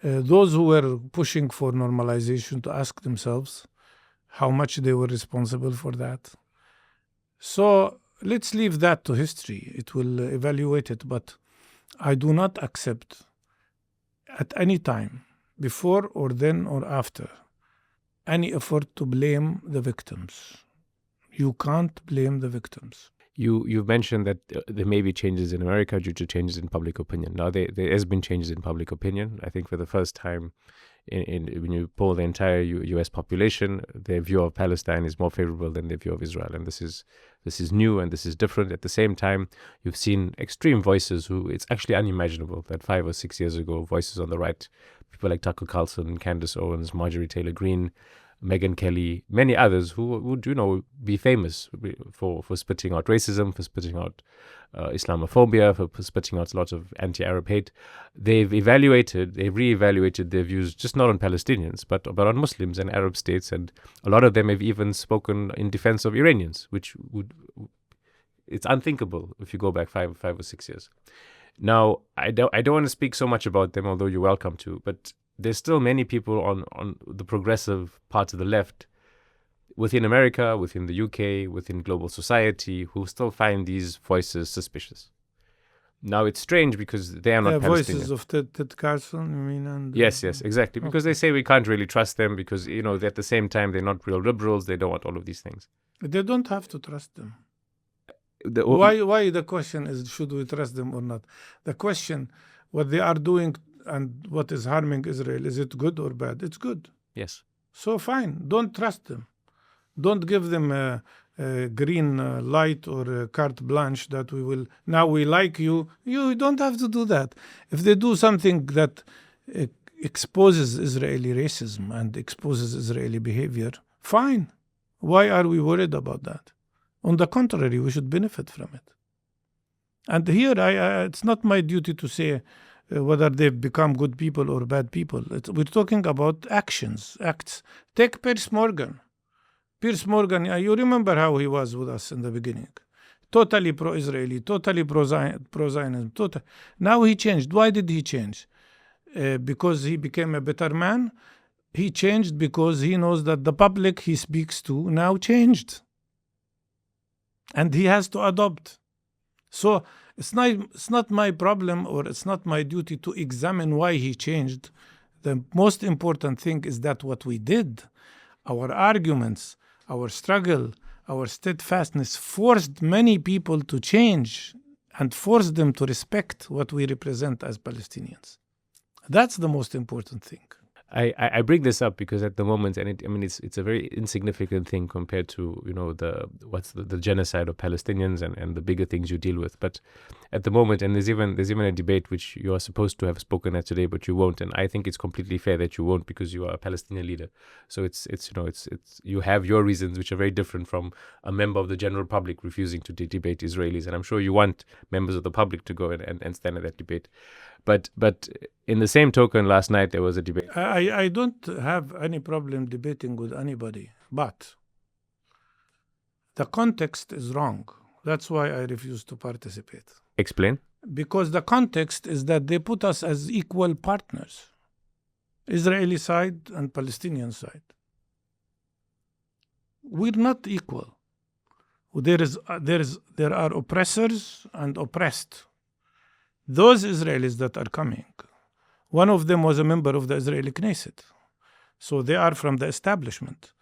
Those who were pushing for normalization to ask themselves how much they were responsible for that. So let's leave that to history. It will evaluate it, but I do not accept at any time, before or then or after, any effort to blame the victims. You can't blame the victims. You've mentioned that there may be changes in America due to changes in public opinion. Now, there has been changes in public opinion. I think for the first time, when you poll the entire U.S. population, their view of Palestine is more favorable than their view of Israel, and this is new and this is different. At the same time, you've seen extreme voices who it's actually unimaginable that 5 or 6 years ago, voices on the right, people like Tucker Carlson, Candace Owens, Marjorie Taylor Greene, Megyn Kelly, many others who would be famous for spitting out racism, for spitting out Islamophobia, for spitting out a lot of anti-Arab hate. They've reevaluated their views, just not on Palestinians, but on Muslims and Arab states, and a lot of them have even spoken in defense of Iranians, which it's unthinkable if you go back 5 or 6 years. Now, I don't want to speak so much about them, although you're welcome to, but there's still many people on the progressive part of the left within America, within the UK, within global society, who still find these voices suspicious. Now, it's strange because they are not Palestinian. Voices of Ted Carson, you mean? And, yes, exactly. Because they say we can't really trust them because, at the same time, they're not real liberals. They don't want all of these things. They don't have to trust them. Why the question is, should we trust them or not? The question, what they are doing and what is harming Israel, is it good or bad? It's good. Yes. So fine, don't trust them. Don't give them a green light or a carte blanche that now we like you. You don't have to do that. If they do something that exposes Israeli racism and exposes Israeli behavior, fine. Why are we worried about that? On the contrary, we should benefit from it. And here, it's not my duty to say whether they've become good people or bad people. We're talking about acts. Take Piers Morgan. Piers Morgan, you remember how he was with us in the beginning. Totally pro-Israeli, totally pro-Zionism. Now he changed. Why did he change? Because he became a better man? He changed because he knows that the public he speaks to now changed. And he has to adopt. So it's not my problem, or it's not my duty to examine why he changed. The most important thing is that what we did, our arguments, our struggle, our steadfastness forced many people to change and forced them to respect what we represent as Palestinians. That's the most important thing. I bring this up because at the moment, and it's a very insignificant thing compared to the genocide of Palestinians and the bigger things you deal with. But at the moment, and there's even a debate which you are supposed to have spoken at today, but you won't. And I think it's completely fair that you won't because you are a Palestinian leader. So it's you have your reasons which are very different from a member of the general public refusing to debate Israelis. And I'm sure you want members of the public to go and stand at that debate. But in the same token, last night there was a debate. I don't have any problem debating with anybody, but the context is wrong. That's why I refuse to participate. Explain. Because the context is that they put us as equal partners, Israeli side and Palestinian side. We're not equal. There are oppressors and oppressed. Those Israelis that are coming, one of them was a member of the Israeli Knesset. So they are from the establishment.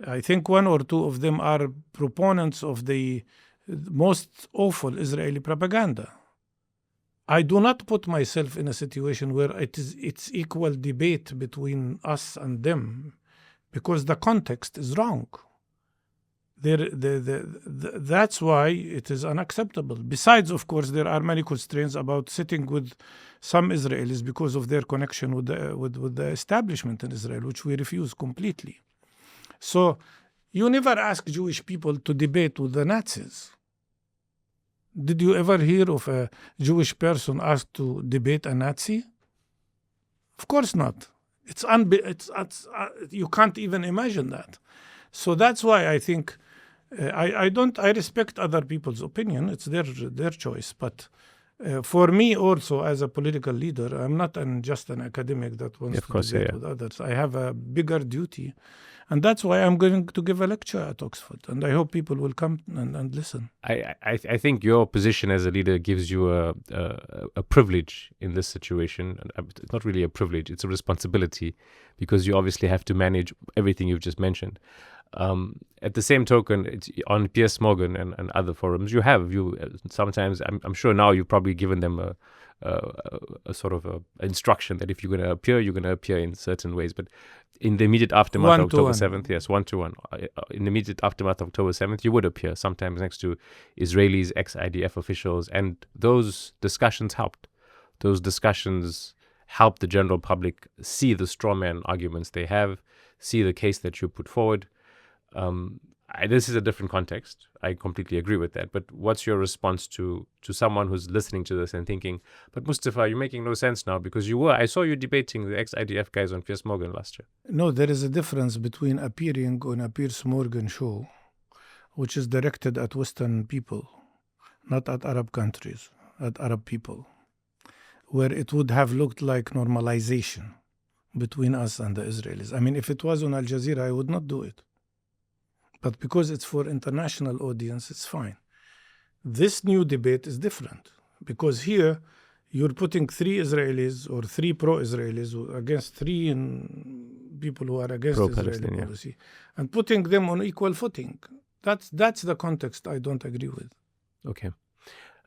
I think one or two of them are proponents of the most awful Israeli propaganda. I do not put myself in a situation where it's equal debate between us and them, because the context is wrong. That's why it is unacceptable. Besides, of course, there are many constraints about sitting with some Israelis because of their connection with the establishment in Israel, which we refuse completely. So you never ask Jewish people to debate with the Nazis. Did you ever hear of a Jewish person asked to debate a Nazi? Of course not. You can't even imagine that. So that's why I think I respect other people's opinion. It's their choice. But for me also, as a political leader, I'm not just an academic that wants to debate with others. I have a bigger duty. And that's why I'm going to give a lecture at Oxford. And I hope people will come and listen. I think your position as a leader gives you a privilege in this situation. It's not really a privilege, it's a responsibility, because you obviously have to manage everything you've just mentioned. At the same token, it's on Piers Morgan and other forums, sometimes, I'm sure now you've probably given them a sort of a instruction that if you're going to appear in certain ways. But in the immediate aftermath of October 7th, yes, 1-to-1. In the immediate aftermath of October 7th, you would appear sometimes next to Israelis, ex-IDF officials, and those discussions helped. Those discussions helped the general public see the straw man arguments they have, see the case that you put forward. This is a different context. I completely agree with that. But what's your response to someone who's listening to this and thinking, but Mustafa, you're making no sense now, because I saw you debating the ex-IDF guys on Piers Morgan last year. No, there is a difference between appearing on a Piers Morgan show, which is directed at Western people, not at Arab countries, at Arab people, where it would have looked like normalization between us and the Israelis. I mean, if it was on Al Jazeera, I would not do it. But because it's for international audience, it's fine. This new debate is different, because here you're putting 3 Israelis or 3 pro-Israelis against 3 people who are against Israeli policy, and putting them on equal footing. That's the context I don't agree with. Okay.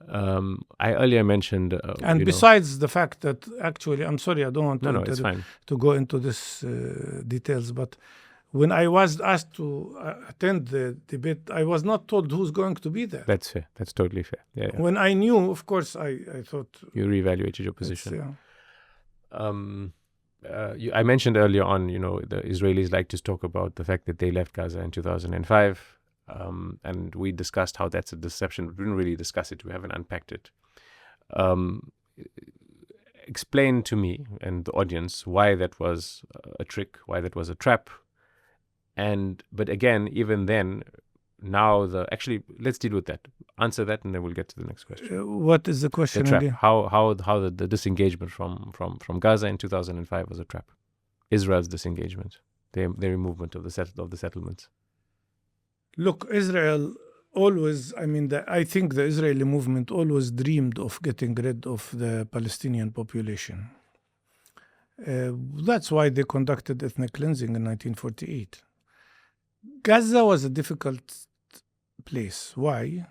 I earlier mentioned... and besides the fact that actually, I'm sorry, I don't want to go into this details, but when I was asked to attend the debate, I was not told who's going to be there. That's fair. That's totally fair. Yeah. When I knew, of course, I thought... You reevaluated your position. I mentioned earlier on, the Israelis like to talk about the fact that they left Gaza in 2005. And we discussed how that's a deception. We didn't really discuss it. We haven't unpacked it. Explain to me and the audience why that was a trick, why that was a trap. But again, even then, now actually, let's deal with that. Answer that, and then we'll get to the next question. What is the question? The trap. How the disengagement from Gaza in 2005 was a trap. Israel's disengagement, their removement of the settlements. Look, Israel always, I think the Israeli movement always dreamed of getting rid of the Palestinian population. That's why they conducted ethnic cleansing in 1948. Gaza was a difficult place. Why?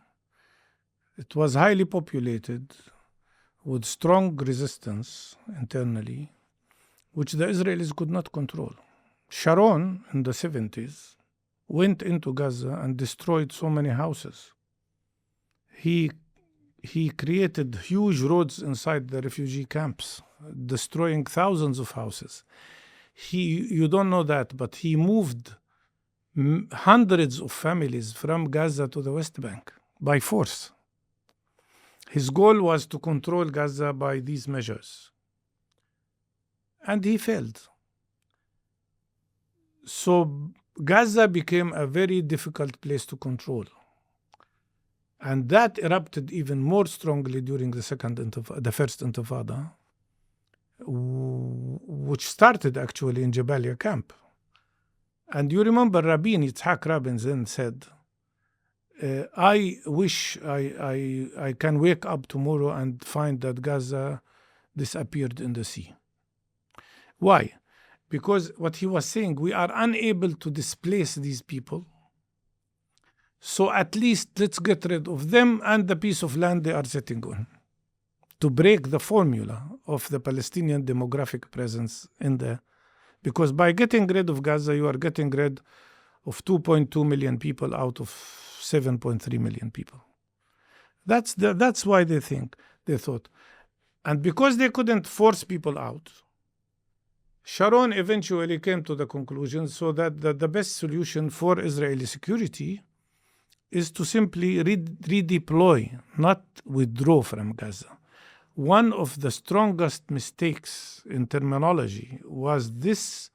It was highly populated with strong resistance internally, which the Israelis could not control. Sharon in the 70s went into Gaza and destroyed so many houses. He created huge roads inside the refugee camps, destroying thousands of houses. You don't know that, but he moved hundreds of families from Gaza to the West Bank by force. His goal was to control Gaza by these measures. And he failed. So Gaza became a very difficult place to control. And that erupted even more strongly during the first Intifada, which started actually in Jabalia camp. And you remember Yitzhak Rabin then said, I wish I can wake up tomorrow and find that Gaza disappeared in the sea. Why? Because what he was saying, we are unable to displace these people. So at least let's get rid of them and the piece of land they are sitting on, to break the formula of the Palestinian demographic presence in there. Because by getting rid of Gaza, you are getting rid of 2.2 million people out of 7.3 million people. That's why they thought. And because they couldn't force people out, Sharon eventually came to the conclusion so that the best solution for Israeli security is to simply redeploy, not withdraw from Gaza. One of the strongest mistakes in terminology was this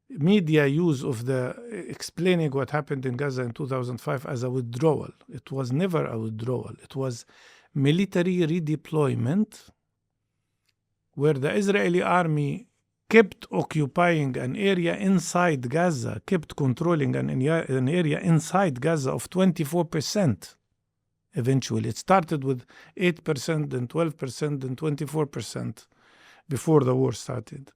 media use of the explaining what happened in Gaza in 2005 as a withdrawal. It was never a withdrawal. It was military redeployment, where the Israeli army kept occupying an area inside Gaza, kept controlling an area inside Gaza of 24%. Eventually, it started with 8%, then 12%, then 24% before the war started,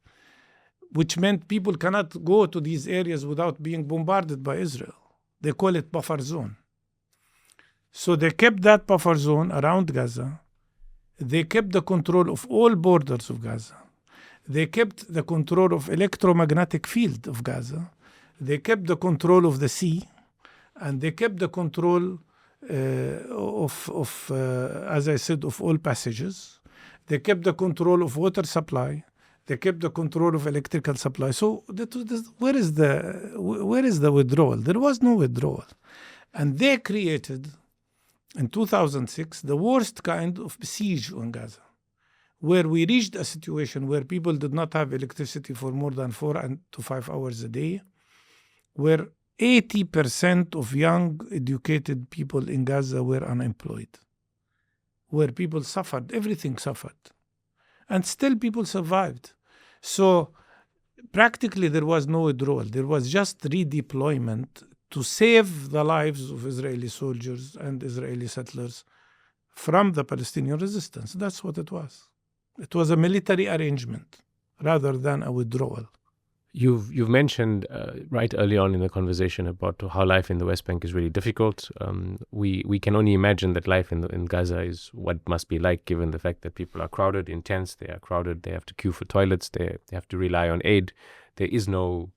which meant people cannot go to these areas without being bombarded by Israel. They call it buffer zone. So they kept that buffer zone around Gaza. They kept the control of all borders of Gaza. They kept the control of electromagnetic field of Gaza. They kept the control of the sea, and they kept the control as I said, of all passages. They kept the control of water supply. They kept the control of electrical supply. So where is the withdrawal? There was no withdrawal. And they created, in 2006, the worst kind of siege on Gaza, where we reached a situation where people did not have electricity for more than 4 to 5 hours a day, where 80% of young, educated people in Gaza were unemployed, where people suffered, everything suffered. And still people survived. So practically there was no withdrawal. There was just redeployment to save the lives of Israeli soldiers and Israeli settlers from the Palestinian resistance. That's what it was. It was a military arrangement rather than a withdrawal. You've mentioned right early on in the conversation about how life in the West Bank is really difficult. We can only imagine that life in Gaza is what must be like, given the fact that people are crowded in tents. They are crowded. They have to queue for toilets. They have to rely on aid. There is no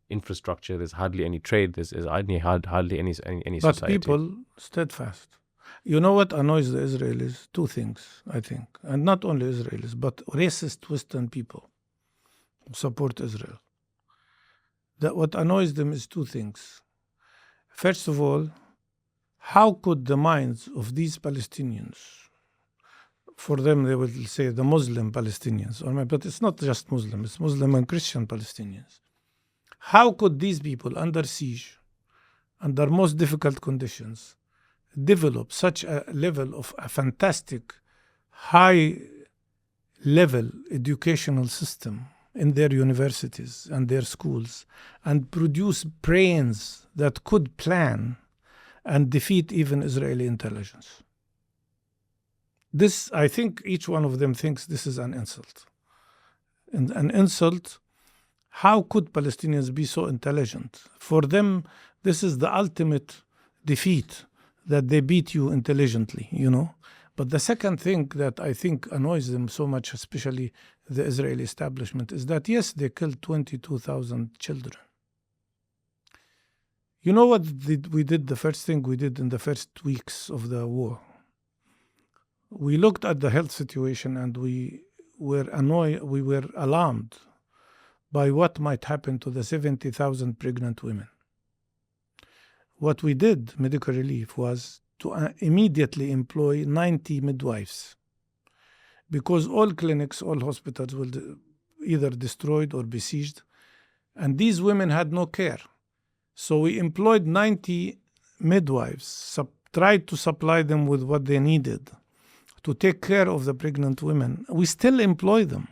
infrastructure. There's hardly any trade. There's hardly any society. But people steadfast. You know what annoys the Israelis? Two things, I think. And not only Israelis, but racist Western people who support Israel. What annoys them is two things. First of all, how could the minds of these Palestinians, for them they will say the Muslim Palestinians, but it's not just Muslim, it's Muslim and Christian Palestinians. How could these people under siege, under most difficult conditions, develop such a level of a fantastic, high-level educational system in their universities and their schools, and produce brains that could plan and defeat even Israeli intelligence? This, I think each one of them thinks this is an insult. And an insult, how could Palestinians be so intelligent? For them, this is the ultimate defeat, that they beat you intelligently, you know. But the second thing that I think annoys them so much, especially the Israeli establishment, is that, yes, they killed 22,000 children. You know what we did? The first thing we did in the first weeks of the war? We looked at the health situation and we were alarmed by what might happen to the 70,000 pregnant women. What we did, medical relief, was to immediately employ 90 midwives, because all clinics, all hospitals will either destroyed or besieged, and these women had no care. So we employed 90 midwives, tried to supply them with what they needed to take care of the pregnant women. We still employ them.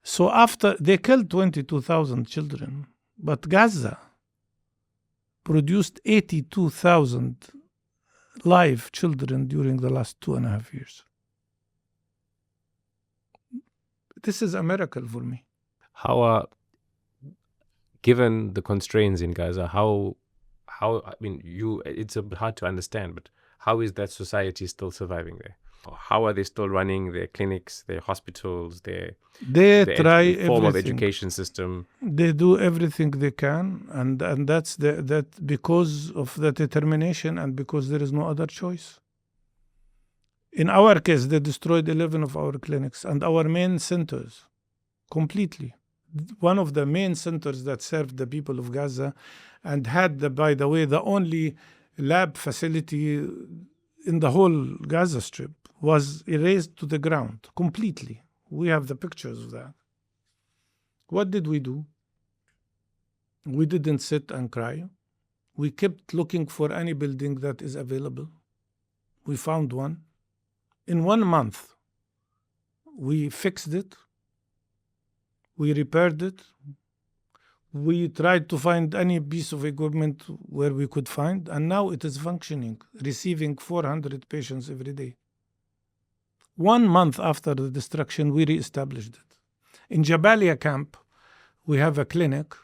So after they killed 22,000 children, but Gaza, produced 82,000 live children during the last 2.5 years. This is a miracle for me. How are, given the constraints in Gaza, how I mean, it's a bit hard to understand, but how is that society still surviving there? How are they still running their clinics, their hospitals, their try form of everything. education system? They do everything they can, and that's that because of the determination and because there is no other choice. In our case, they destroyed 11 of our clinics and our main centers completely. One of the main centers that served the people of Gaza and had, by the way, the only lab facility in the whole Gaza Strip was erased to the ground completely. We have the pictures of that. What did we do? We didn't sit and cry. We kept looking for any building that is available. We found one. In 1 month, we fixed it. We repaired it. We tried to find any piece of equipment where we could find, and now it is functioning, receiving 400 patients every day. 1 month after the destruction, we reestablished it. In Jabalia camp, we have a clinic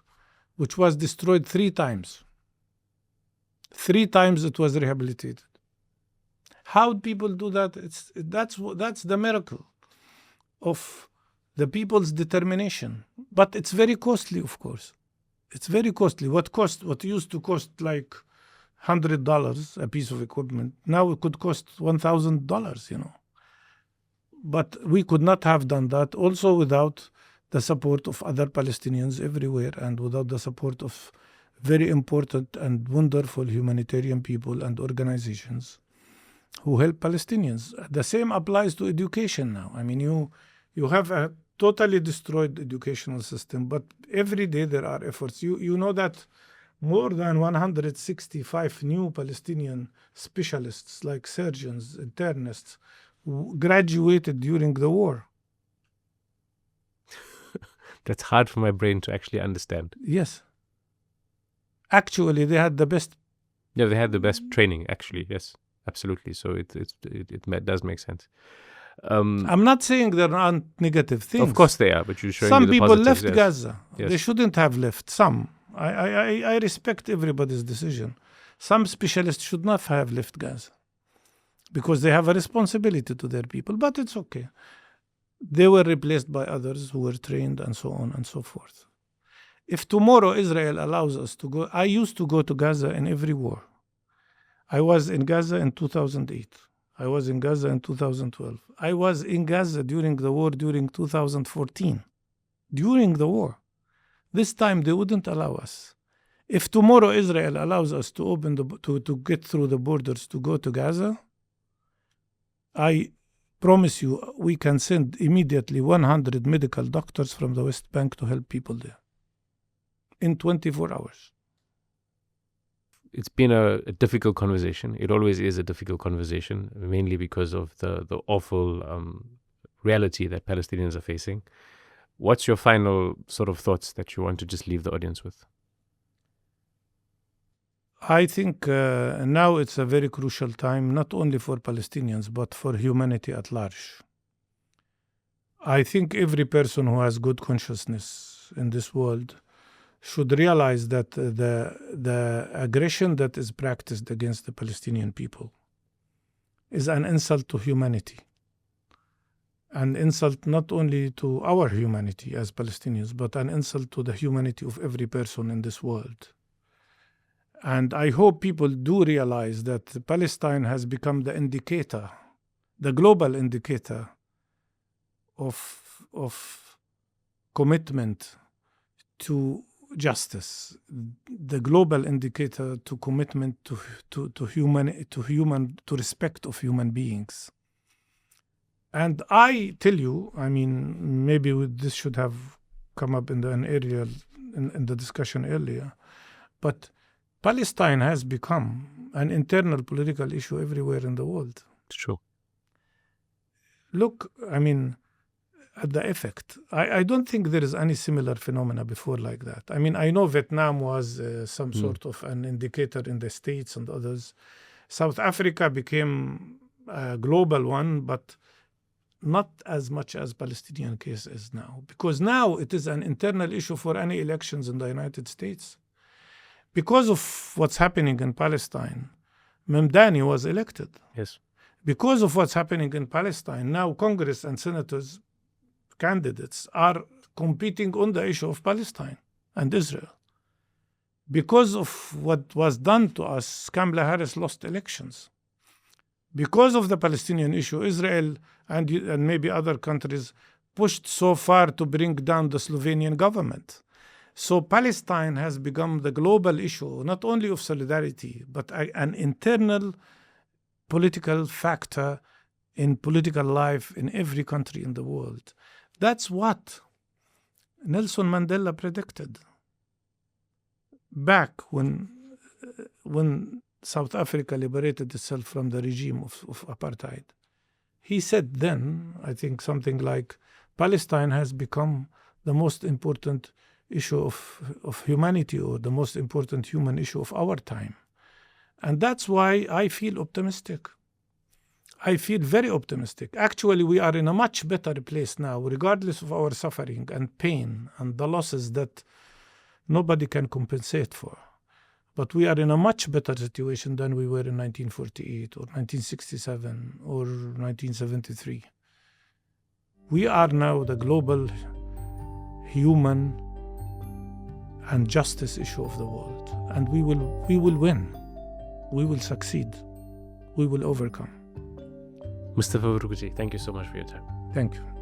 which was destroyed 3 times. 3 times it was rehabilitated. How people do that? That's the miracle of the people's determination. But it's very costly, of course. It's very costly. What used to cost like $100 a piece of equipment, now it could cost $1,000, But we could not have done that also without the support of other Palestinians everywhere and without the support of very important and wonderful humanitarian people and organizations who help Palestinians. The same applies to education now. I mean, you have a totally destroyed educational system, but every day there are efforts. You know that more than 165 new Palestinian specialists like surgeons, internists, graduated during the war. That's hard for my brain to actually understand. Yes. Actually, they had the best. Yeah, they had the best training, actually. Yes, absolutely. So it does make sense. I'm not saying there aren't negative things. Of course they are, but you're showing some me the people positives, left yes. Gaza. Yes. They shouldn't have left. Some. I respect everybody's decision. Some specialists should not have left Gaza because they have a responsibility to their people, but it's okay. They were replaced by others who were trained and so on and so forth. If tomorrow Israel allows us to go, I used to go to Gaza in every war. I was in Gaza in 2008. I was in Gaza in 2012. I was in Gaza during the war during 2014. During the war. This time they wouldn't allow us. If tomorrow Israel allows us to open to get through the borders to go to Gaza, I promise you we can send immediately 100 medical doctors from the West Bank to help people there in 24 hours. It's been a difficult conversation. It always is a difficult conversation, mainly because of the awful reality that Palestinians are facing. What's your final sort of thoughts that you want to just leave the audience with? I think now it's a very crucial time, not only for Palestinians, but for humanity at large. I think every person who has good consciousness in this world should realize that the aggression that is practiced against the Palestinian people is an insult to humanity. An insult not only to our humanity as Palestinians, but an insult to the humanity of every person in this world. And I hope people do realize that Palestine has become the indicator, the global indicator of commitment to justice, the global indicator to commitment to respect of human beings. And I tell you, I mean, maybe this should have come up in the discussion earlier, but Palestine has become an internal political issue everywhere in the world. It's true. Look, I mean, at the effect. I don't think there is any similar phenomena before like that. I mean, I know Vietnam was some sort of an indicator in the States and others. South Africa became a global one, but not as much as Palestinian case is now. Because now it is an internal issue for any elections in the United States. Because of what's happening in Palestine, Mamdani was elected. Yes. Because of what's happening in Palestine, now Congress and senators, candidates, are competing on the issue of Palestine and Israel. Because of what was done to us, Kamala Harris lost elections. Because of the Palestinian issue, Israel and maybe other countries pushed so far to bring down the Slovenian government. So Palestine has become the global issue, not only of solidarity, but an internal political factor in political life in every country in the world. That's what Nelson Mandela predicted back when South Africa liberated itself from the regime of apartheid. He said then, I think something like, Palestine has become the most important issue of humanity, or the most important human issue of our time. And that's why I feel optimistic. I feel very optimistic. Actually, we are in a much better place now, regardless of our suffering and pain and the losses that nobody can compensate for. But we are in a much better situation than we were in 1948 or 1967 or 1973. We are now the global human and justice issue of the world. And we will win. We will succeed. We will overcome. Mustafa Barghouti, thank you so much for your time. Thank you.